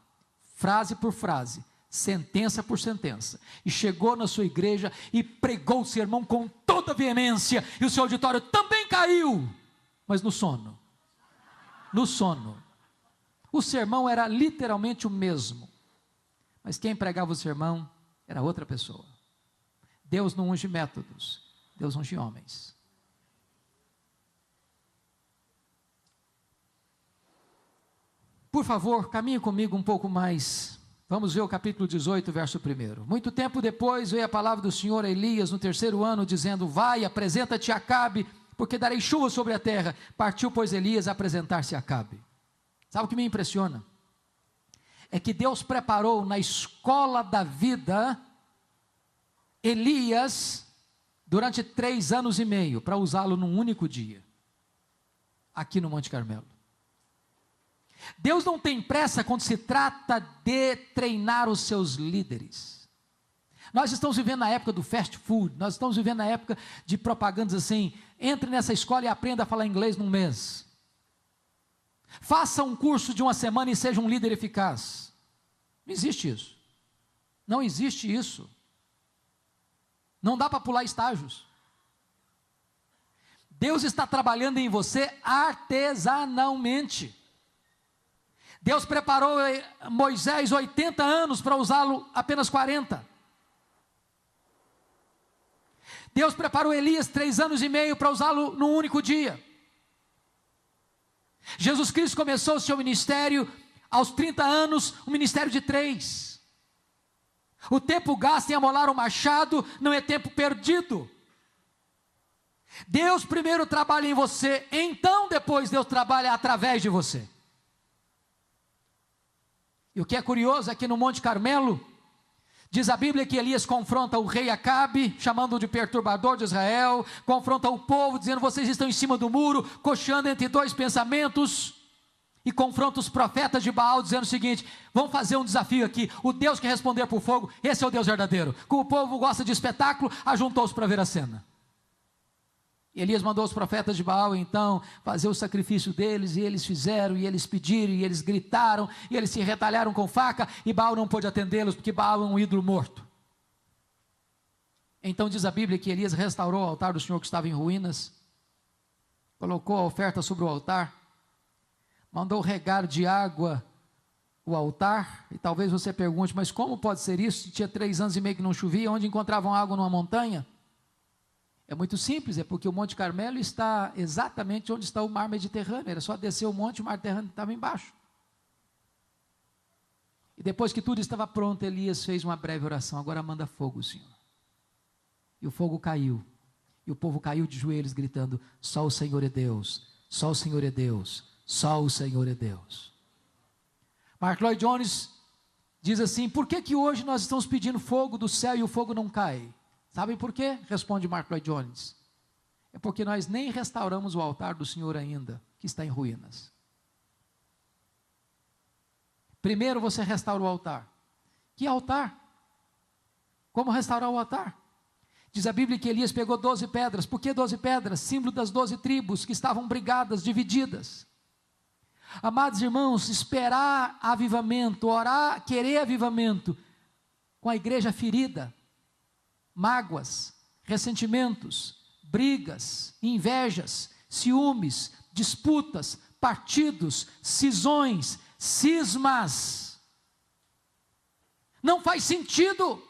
frase por frase, sentença por sentença, e chegou na sua igreja e pregou o sermão com toda veemência, e o seu auditório também caiu, mas no sono. O sermão era literalmente o mesmo, mas quem pregava o sermão era outra pessoa. Deus não unge métodos, Deus unge homens. Por favor, caminhe comigo um pouco mais. Vamos ver o capítulo 18, verso 1. Muito tempo depois veio a palavra do Senhor a Elias no 3º ano, dizendo: vai, apresenta-te a Acabe, porque darei chuva sobre a terra. Partiu, pois, Elias a apresentar-se a Acabe. Sabe o que me impressiona? É que Deus preparou na escola da vida Elias durante 3 anos e meio, para usá-lo num único dia, aqui no Monte Carmelo. Deus não tem pressa quando se trata de treinar os seus líderes. Nós estamos vivendo na época do fast food, nós estamos vivendo na época de propagandas assim: entre nessa escola e aprenda a falar inglês num mês. Faça um curso de 1 semana e seja um líder eficaz. Não existe isso. Não existe isso. Não dá para pular estágios. Deus está trabalhando em você artesanalmente. Deus preparou Moisés 80 anos para usá-lo apenas 40. Deus preparou Elias 3 anos e meio para usá-lo num único dia. Jesus Cristo começou o seu ministério aos 30 anos, um ministério de 3. O tempo gasto em amolar o machado não é tempo perdido. Deus primeiro trabalha em você, então depois Deus trabalha através de você. E o que é curioso é que no Monte Carmelo, diz a Bíblia que Elias confronta o rei Acabe, chamando-o de perturbador de Israel, confronta o povo, dizendo: vocês estão em cima do muro, cocheando entre 2 pensamentos, e confronta os profetas de Baal, dizendo o seguinte: vamos fazer um desafio aqui, o Deus que responder por fogo, esse é o Deus verdadeiro. Como o povo gosta de espetáculo, ajuntou-se para ver a cena. Elias mandou os profetas de Baal então fazer o sacrifício deles, e eles fizeram, e eles pediram, e eles gritaram, e eles se retalharam com faca, e Baal não pôde atendê-los, porque Baal é um ídolo morto. Então diz a Bíblia que Elias restaurou o altar do Senhor que estava em ruínas, colocou a oferta sobre o altar, mandou regar de água o altar, e talvez você pergunte: mas como pode ser isso? Tinha 3 anos e meio que não chovia, onde encontravam água numa montanha? É muito simples, é porque o Monte Carmelo está exatamente onde está o mar Mediterrâneo. Era só descer o monte, o mar Mediterrâneo estava embaixo. E depois que tudo estava pronto, Elias fez uma breve oração: agora manda fogo, Senhor. E o fogo caiu, e o povo caiu de joelhos gritando: só o Senhor é Deus, só o Senhor é Deus, só o Senhor é Deus. Mark Lloyd Jones diz assim: por que hoje nós estamos pedindo fogo do céu e o fogo não cai? Sabem por quê? Responde Mark Lloyd Jones: é porque nós nem restauramos o altar do Senhor ainda, que está em ruínas. Primeiro você restaura o altar. Que altar? Como restaurar o altar? Diz a Bíblia que Elias pegou 12 pedras. Por que 12 pedras? Símbolo das 12 tribos que estavam brigadas, divididas. Amados irmãos, esperar avivamento, orar, querer avivamento, com a igreja ferida, mágoas, ressentimentos, brigas, invejas, ciúmes, disputas, partidos, cisões, cismas. Não faz sentido.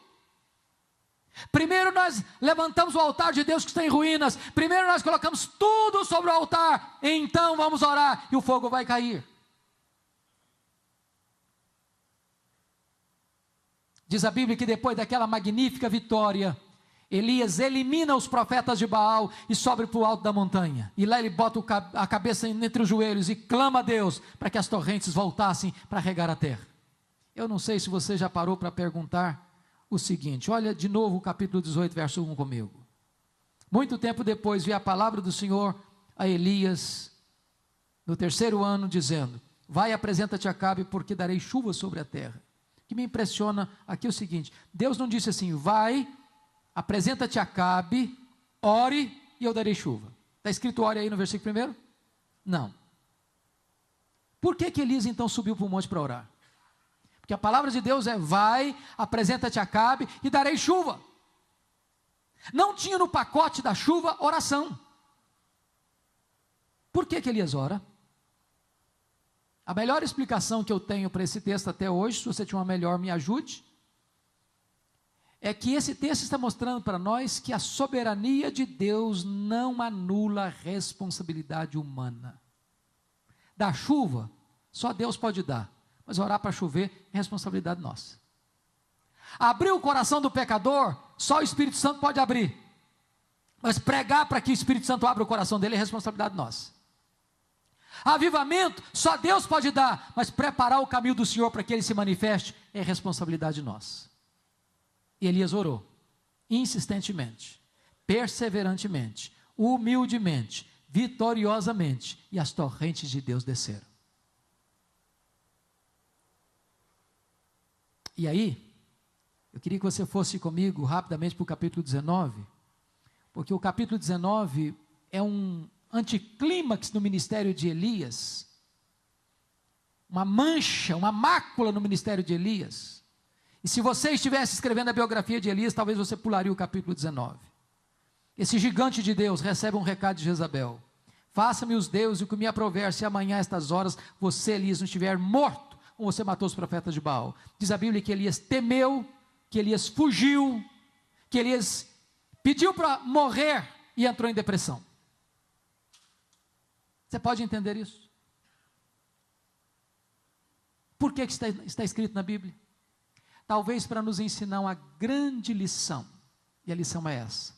Primeiro nós levantamos o altar de Deus que está em ruínas. Primeiro nós colocamos tudo sobre o altar. Então vamos orar e o fogo vai cair. Diz a Bíblia que depois daquela magnífica vitória, Elias elimina os profetas de Baal e sobe para o alto da montanha. E lá ele bota a cabeça entre os joelhos e clama a Deus para que as torrentes voltassem para regar a terra. Eu não sei se você já parou para perguntar o seguinte: olha de novo o capítulo 18, verso 1 comigo. Muito tempo depois veio a palavra do Senhor a Elias, no 3º ano, dizendo: vai, apresenta-te a Acabe, porque darei chuva sobre a terra. O que me impressiona aqui é o seguinte: Deus não disse assim, vai, apresenta-te a Acabe, ore e eu darei chuva. Está escrito ore aí no versículo 1? Não. Por que Elias então subiu para o monte para orar? Porque a palavra de Deus é: vai, apresenta-te a Acabe e darei chuva. Não tinha no pacote da chuva oração. Por que Elias ora? A melhor explicação que eu tenho para esse texto até hoje, se você tiver uma melhor, me ajude, é que esse texto está mostrando para nós que a soberania de Deus não anula a responsabilidade humana. Da chuva, só Deus pode dar, mas orar para chover é responsabilidade nossa. Abrir o coração do pecador, só o Espírito Santo pode abrir, mas pregar para que o Espírito Santo abra o coração dele é responsabilidade nossa. Avivamento, só Deus pode dar, mas preparar o caminho do Senhor para que ele se manifeste é responsabilidade nossa. E Elias orou, insistentemente, perseverantemente, humildemente, vitoriosamente, e as torrentes de Deus desceram. E aí, eu queria que você fosse comigo rapidamente para o capítulo 19, porque o capítulo 19 é um anticlímax no ministério de Elias, uma mancha, uma mácula no ministério de Elias. E se você estivesse escrevendo a biografia de Elias, talvez você pularia o capítulo 19. Esse gigante de Deus recebe um recado de Jezabel: faça-me os deuses o que me aprover, se amanhã a estas horas você, Elias, não estiver morto, ou você matou os profetas de Baal. Diz a Bíblia que Elias temeu, que Elias fugiu, que Elias pediu para morrer e entrou em depressão. Você pode entender isso? Por que está escrito na Bíblia? Talvez para nos ensinar uma grande lição, e a lição é essa: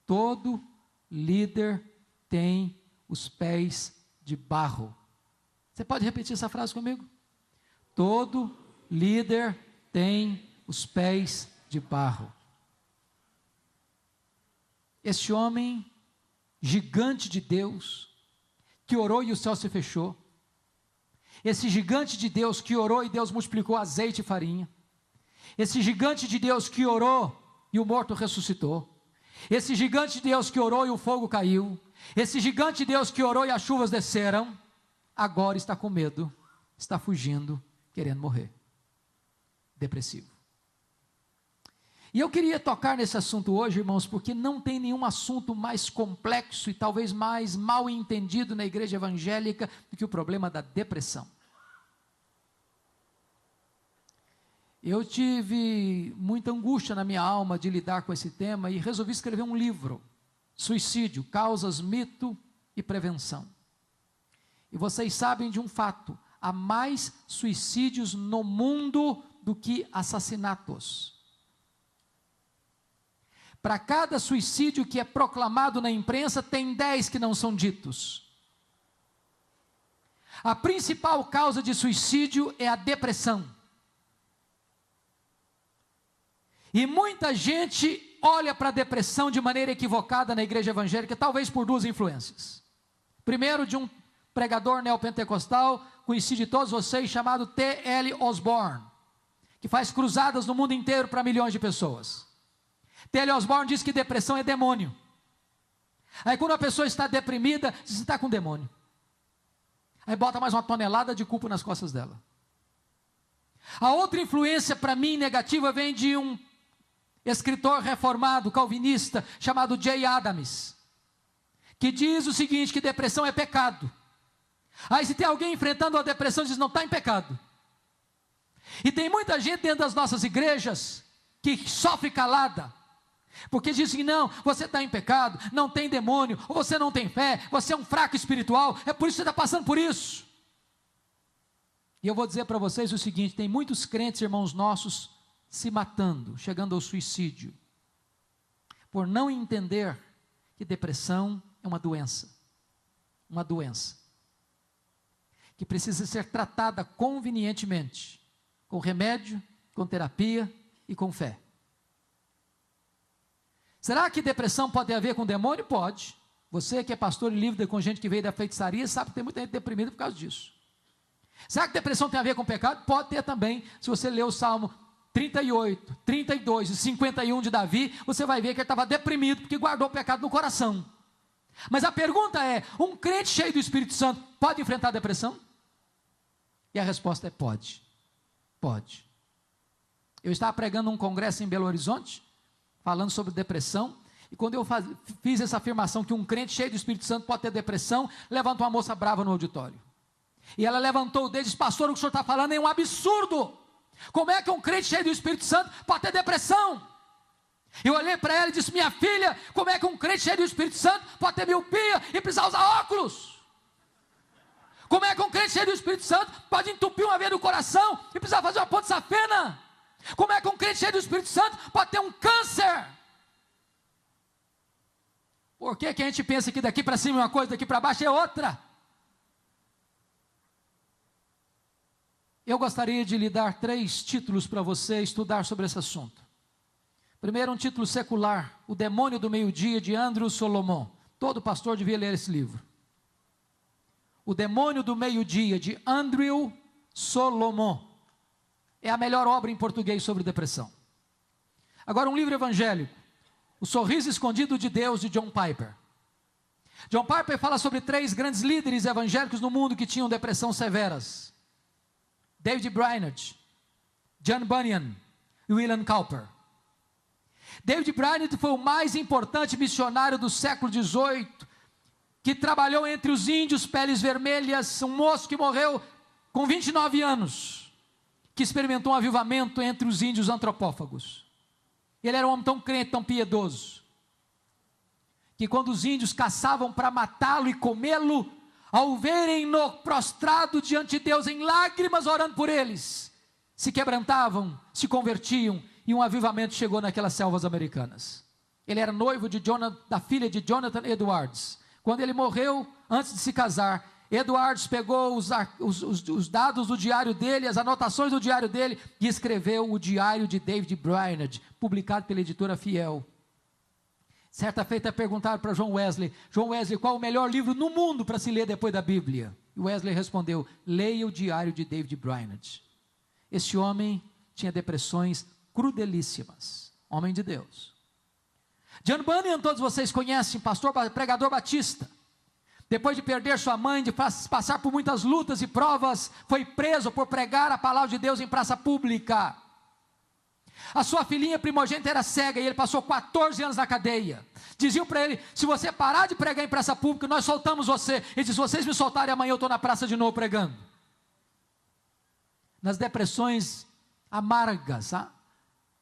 todo líder tem os pés de barro. Você pode repetir essa frase comigo? Todo líder tem os pés de barro. Este homem, gigante de Deus, que orou e o céu se fechou, esse gigante de Deus que orou e Deus multiplicou azeite e farinha, esse gigante de Deus que orou e o morto ressuscitou, esse gigante de Deus que orou e o fogo caiu, esse gigante de Deus que orou e as chuvas desceram, agora está com medo, está fugindo, querendo morrer, depressivo. E eu queria tocar nesse assunto hoje, irmãos, porque não tem nenhum assunto mais complexo e talvez mais mal entendido na igreja evangélica do que o problema da depressão. Eu tive muita angústia na minha alma de lidar com esse tema e resolvi escrever um livro, Suicídio, Causas, Mito e Prevenção. E vocês sabem de um fato: há mais suicídios no mundo do que assassinatos. Para cada suicídio que é proclamado na imprensa, tem 10 que não são ditos. A principal causa de suicídio é a depressão. E muita gente olha para a depressão de maneira equivocada na igreja evangélica, talvez por duas influências. Primeiro, de um pregador neopentecostal, conhecido de todos vocês, chamado T.L. Osborne, que faz cruzadas no mundo inteiro para milhões de pessoas. T.L. Osborne diz que depressão é demônio. Aí quando a pessoa está deprimida, diz que está com demônio. Aí bota mais uma tonelada de culpa nas costas dela. A outra influência para mim negativa vem de um escritor reformado, calvinista, chamado Jay Adams, que diz o seguinte, que depressão é pecado. Aí se tem alguém enfrentando a depressão, diz, não, está em pecado. E tem muita gente dentro das nossas igrejas que sofre calada, porque dizem, não, você está em pecado, não tem demônio, ou você não tem fé, você é um fraco espiritual, é por isso que você está passando por isso. E eu vou dizer para vocês o seguinte, tem muitos crentes, irmãos nossos, se matando, chegando ao suicídio, por não entender que depressão é uma doença, que precisa ser tratada convenientemente, com remédio, com terapia e com fé. Será que depressão pode ter a ver com demônio? Pode. Você que é pastor e lida com gente que veio da feitiçaria, sabe que tem muita gente deprimida por causa disso. Será que depressão tem a ver com pecado? Pode ter também. Se você ler o Salmo 38, 32 e 51 de Davi, você vai ver que ele estava deprimido porque guardou o pecado no coração. Mas a pergunta é, um crente cheio do Espírito Santo pode enfrentar a depressão? E a resposta é pode. Pode. Eu estava pregando num congresso em Belo Horizonte, falando sobre depressão, e quando eu fiz essa afirmação que um crente cheio do Espírito Santo pode ter depressão, levantou uma moça brava no auditório. E ela levantou o dedo e disse, pastor, o que o senhor está falando é um absurdo. Como é que um crente cheio do Espírito Santo pode ter depressão? Eu olhei para ela e disse, minha filha, como é que um crente cheio do Espírito Santo pode ter miopia e precisar usar óculos? Como é que um crente cheio do Espírito Santo pode entupir uma veia do coração e precisar fazer uma ponte safena? Como é que um crente cheio do Espírito Santo pode ter um câncer? Por que a gente pensa que daqui para cima é uma coisa, daqui para baixo é outra? Eu gostaria de lhe dar 3 títulos para você estudar sobre esse assunto. Primeiro, um título secular, O Demônio do Meio-Dia, de Andrew Solomon. Todo pastor devia ler esse livro. O Demônio do Meio-Dia, de Andrew Solomon. É a melhor obra em português sobre depressão. Agora, um livro evangélico, O Sorriso Escondido de Deus, de John Piper. John Piper fala sobre 3 grandes líderes evangélicos no mundo que tinham depressão severas. David Brainerd, John Bunyan e William Cowper. David Brainerd foi o mais importante missionário do século XVIII, que trabalhou entre os índios peles vermelhas, um moço que morreu com 29 anos, que experimentou um avivamento entre os índios antropófagos. Ele era um homem tão crente, tão piedoso, que quando os índios caçavam para matá-lo e comê-lo, ao verem-no prostrado diante de Deus em lágrimas orando por eles, se quebrantavam, se convertiam, e um avivamento chegou naquelas selvas americanas. Ele era noivo da filha de Jonathan Edwards. Quando ele morreu, antes de se casar, Edwards pegou os dados do diário dele, as anotações do diário dele, e escreveu o Diário de David Brainerd, publicado pela editora Fiel. Certa feita perguntaram para John Wesley, qual o melhor livro no mundo para se ler depois da Bíblia? E Wesley respondeu, leia o Diário de David Brainerd. Esse homem tinha depressões crudelíssimas, homem de Deus. John Bunyan, todos vocês conhecem, pastor, pregador batista. Depois de perder sua mãe, de passar por muitas lutas e provas, foi preso por pregar a palavra de Deus em praça pública. A sua filhinha primogênita era cega e ele passou 14 anos na cadeia. Diziam para ele, se você parar de pregar em praça pública, nós soltamos você. Ele disse, se vocês me soltarem, amanhã eu estou na praça de novo pregando. Nas depressões amargas,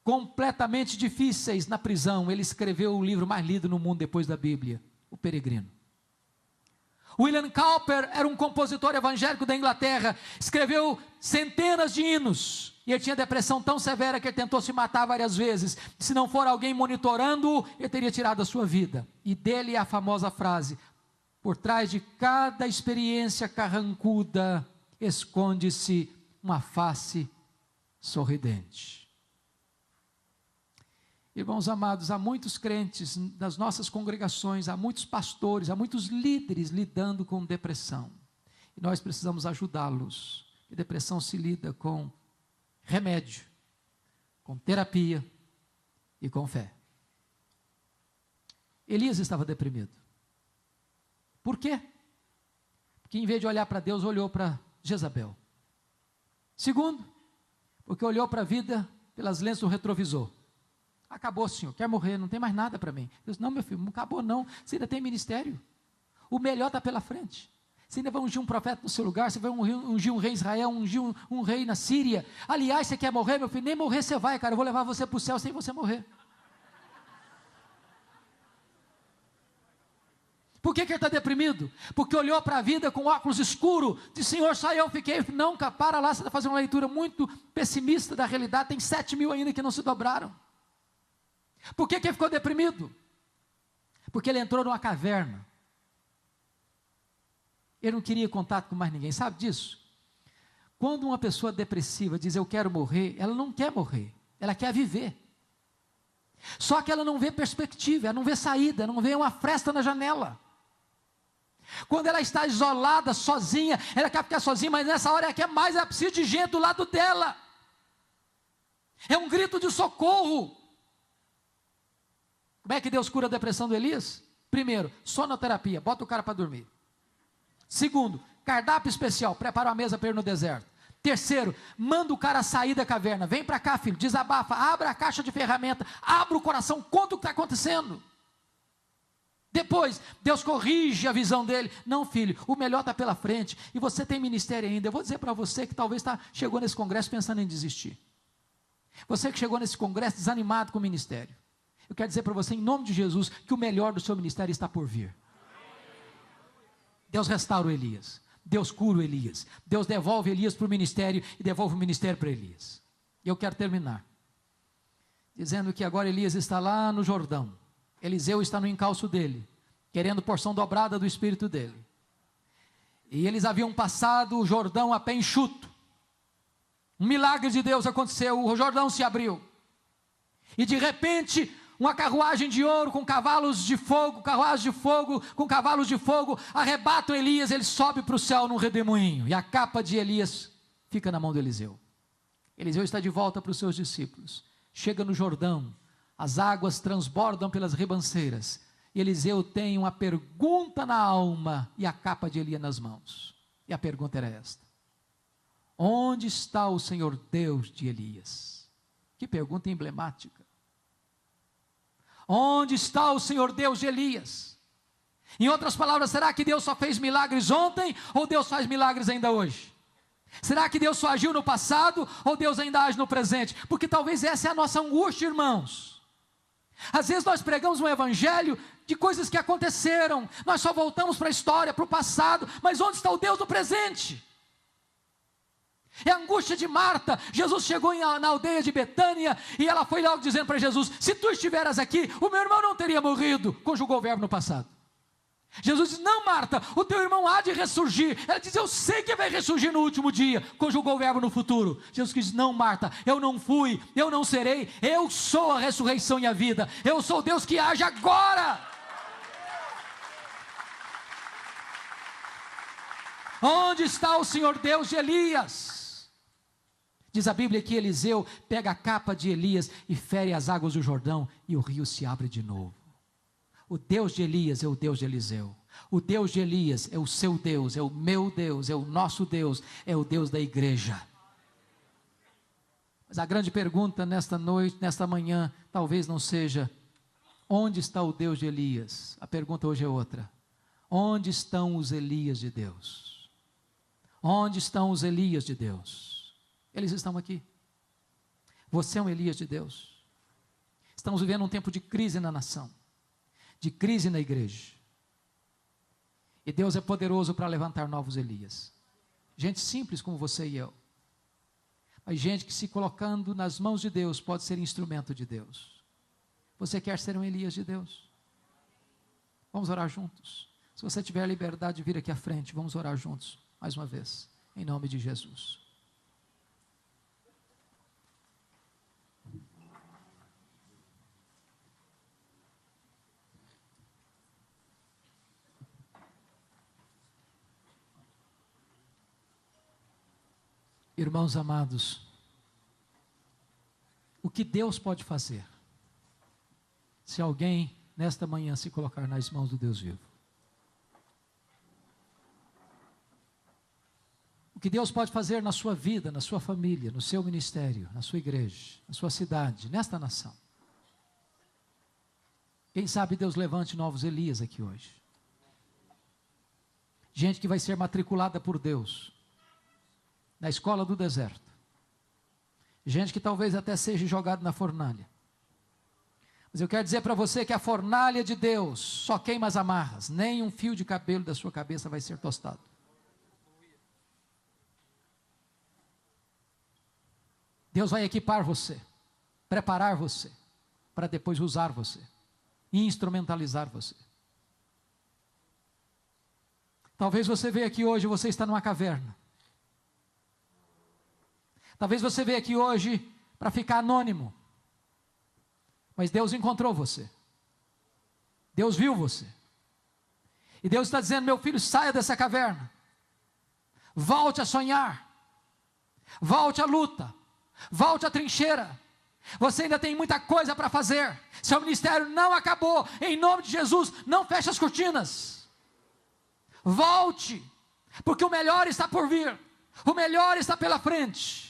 completamente difíceis na prisão, ele escreveu o livro mais lido no mundo depois da Bíblia, O Peregrino. William Cowper era um compositor evangélico da Inglaterra, escreveu centenas de hinos, e ele tinha depressão tão severa que ele tentou se matar várias vezes. Se não for alguém monitorando-o, ele teria tirado a sua vida. E dele é a famosa frase, por trás de cada experiência carrancuda, esconde-se uma face sorridente. Irmãos amados, há muitos crentes das nossas congregações, há muitos pastores, há muitos líderes lidando com depressão. E nós precisamos ajudá-los. A depressão se lida com remédio, com terapia e com fé. Elias estava deprimido. Por quê? Porque em vez de olhar para Deus, olhou para Jezabel. Segundo, porque olhou para a vida pelas lentes do retrovisor. Acabou, senhor, quer morrer, não tem mais nada para mim. Deus, não, meu filho, não acabou não, você ainda tem ministério. O melhor está pela frente. Você ainda vai ungir um profeta no seu lugar, você vai ungir um rei em Israel, ungir um rei na Síria. Aliás, você quer morrer, meu filho? Nem morrer você vai, cara, eu vou levar você para o céu sem você morrer. Por que ele está deprimido? Porque olhou para a vida com óculos escuros, disse, senhor, só eu fiquei. Não, cara, para lá, você está fazendo uma leitura muito pessimista da realidade, tem 7 mil ainda que não se dobraram. Por que ele ficou deprimido? Porque ele entrou numa caverna. Ele não queria contato com mais ninguém, sabe disso? Quando uma pessoa depressiva diz eu quero morrer, ela não quer morrer, ela quer viver. Só que ela não vê perspectiva, ela não vê saída, não vê uma fresta na janela. Quando ela está isolada, sozinha, ela quer ficar sozinha, mas nessa hora ela quer mais, ela precisa de gente do lado dela. É um grito de socorro. Como é que Deus cura a depressão do Elias? Primeiro, sonoterapia, bota o cara para dormir. Segundo, cardápio especial, prepara uma mesa para ir no deserto. Terceiro, manda o cara sair da caverna. Vem para cá, filho, desabafa, abra a caixa de ferramenta, abra o coração, conta o que está acontecendo. Depois, Deus corrige a visão dele. Não, filho, o melhor está pela frente, e você tem ministério ainda. Eu vou dizer para você que talvez chegou nesse congresso pensando em desistir. Você que chegou nesse congresso desanimado com o ministério. Eu quero dizer para você, em nome de Jesus, que o melhor do seu ministério está por vir. Deus restaura o Elias. Deus cura o Elias. Deus devolve Elias para o ministério e devolve o ministério para Elias. E eu quero terminar dizendo que agora Elias está lá no Jordão. Eliseu está no encalço dele, querendo porção dobrada do espírito dele. E eles haviam passado o Jordão a pé enxuto. Um milagre de Deus aconteceu, o Jordão se abriu. E de repente, uma carruagem de ouro com cavalos de fogo, com cavalos de fogo, arrebatam Elias, ele sobe para o céu num redemoinho, e a capa de Elias fica na mão de Eliseu. Eliseu está de volta para os seus discípulos, chega no Jordão, as águas transbordam pelas ribanceiras, e Eliseu tem uma pergunta na alma, e a capa de Elias nas mãos, e a pergunta era esta: onde está o Senhor Deus de Elias? Que pergunta emblemática. Onde está o Senhor Deus de Elias? Em outras palavras, será que Deus só fez milagres ontem, ou Deus faz milagres ainda hoje? Será que Deus só agiu no passado, ou Deus ainda age no presente? Porque talvez essa é a nossa angústia, irmãos. Às vezes nós pregamos um evangelho de coisas que aconteceram, nós só voltamos para a história, para o passado, mas onde está o Deus do presente? É a angústia de Marta. Jesus chegou na aldeia de Betânia, e ela foi logo dizendo para Jesus: se tu estiveras aqui, o meu irmão não teria morrido. Conjugou o verbo no passado. Jesus disse: não, Marta, o teu irmão há de ressurgir. Ela diz: eu sei que vai ressurgir no último dia. Conjugou o verbo no futuro. Jesus disse: não, Marta, eu não fui, eu não serei, eu sou a ressurreição e a vida. Eu sou o Deus que age agora. Onde está o Senhor Deus de Elias? Diz a Bíblia que Eliseu pega a capa de Elias e fere as águas do Jordão, e o rio se abre de novo. O Deus de Elias é o Deus de Eliseu. O Deus de Elias é o seu Deus, é o meu Deus, é o nosso Deus, é o Deus da igreja. Mas a grande pergunta nesta noite, nesta manhã, talvez não seja: onde está o Deus de Elias? A pergunta hoje é outra: onde estão os Elias de Deus? Onde estão os Elias de Deus? Eles estão aqui. Você é um Elias de Deus. Estamos vivendo um tempo de crise na nação, de crise na igreja. E Deus é poderoso para levantar novos Elias. Gente simples como você e eu. Mas gente que, se colocando nas mãos de Deus, pode ser instrumento de Deus. Você quer ser um Elias de Deus? Vamos orar juntos. Se você tiver a liberdade de vir aqui à frente, vamos orar juntos, mais uma vez, em nome de Jesus. Irmãos amados, o que Deus pode fazer, se alguém nesta manhã se colocar nas mãos do Deus vivo? O que Deus pode fazer na sua vida, na sua família, no seu ministério, na sua igreja, na sua cidade, nesta nação? Quem sabe Deus levante novos Elias aqui hoje. Gente que vai ser matriculada por Deus na escola do deserto. Gente que talvez até seja jogado na fornalha. Mas eu quero dizer para você que a fornalha de Deus só queima as amarras. Nem um fio de cabelo da sua cabeça vai ser tostado. Deus vai equipar você, preparar você, para depois usar você, e instrumentalizar você. Talvez você veja aqui hoje, você está numa caverna. Talvez você veja aqui hoje para ficar anônimo. Mas Deus encontrou você. Deus viu você. E Deus está dizendo: meu filho, saia dessa caverna. Volte a sonhar. Volte à luta. Volte à trincheira. Você ainda tem muita coisa para fazer. Seu ministério não acabou. Em nome de Jesus, não feche as cortinas. Volte, porque o melhor está por vir. O melhor está pela frente.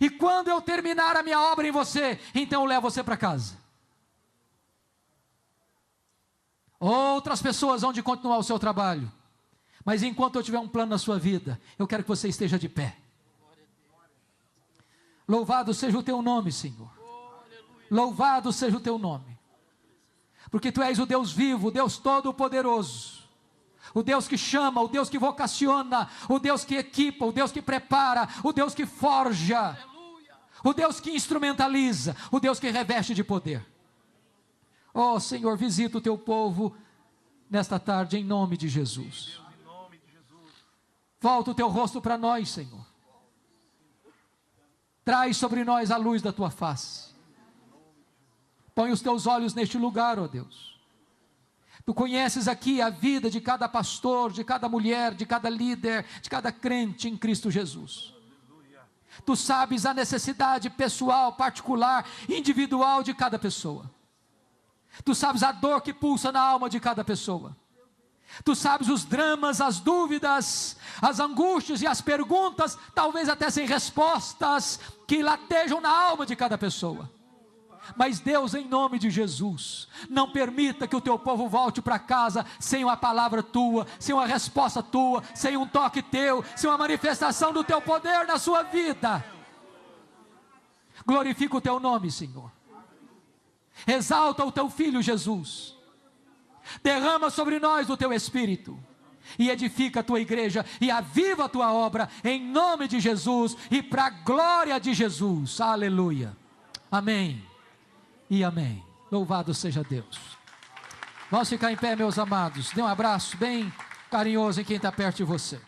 E quando eu terminar a minha obra em você, então eu levo você para casa. Outras pessoas vão de continuar o seu trabalho. Mas enquanto eu tiver um plano na sua vida, eu quero que você esteja de pé. Louvado seja o teu nome, Senhor. Louvado seja o teu nome. Porque tu és o Deus vivo, o Deus todo-poderoso. O Deus que chama, o Deus que vocaciona, o Deus que equipa, o Deus que prepara, o Deus que forja, o Deus que instrumentaliza, o Deus que reveste de poder. Oh, Senhor, visita o teu povo nesta tarde, em nome de Jesus. Volta o teu rosto para nós, Senhor. Traz sobre nós a luz da tua face. Põe os teus olhos neste lugar, ó Deus. Tu conheces aqui a vida de cada pastor, de cada mulher, de cada líder, de cada crente em Cristo Jesus. Tu sabes a necessidade pessoal, particular, individual de cada pessoa. Tu sabes a dor que pulsa na alma de cada pessoa. Tu sabes os dramas, as dúvidas, as angústias e as perguntas, talvez até sem respostas, que latejam na alma de cada pessoa. Mas Deus, em nome de Jesus, não permita que o teu povo volte para casa sem uma palavra tua, sem uma resposta tua, sem um toque teu, sem uma manifestação do teu poder na sua vida. Glorifica o teu nome, Senhor. Exalta o teu filho Jesus. Derrama sobre nós o teu Espírito e edifica a tua igreja e aviva a tua obra em nome de Jesus e para a glória de Jesus. Aleluia. Amém e amém. Louvado seja Deus. Vamos ficar em pé, meus amados. Dê um abraço bem carinhoso em quem está perto de você.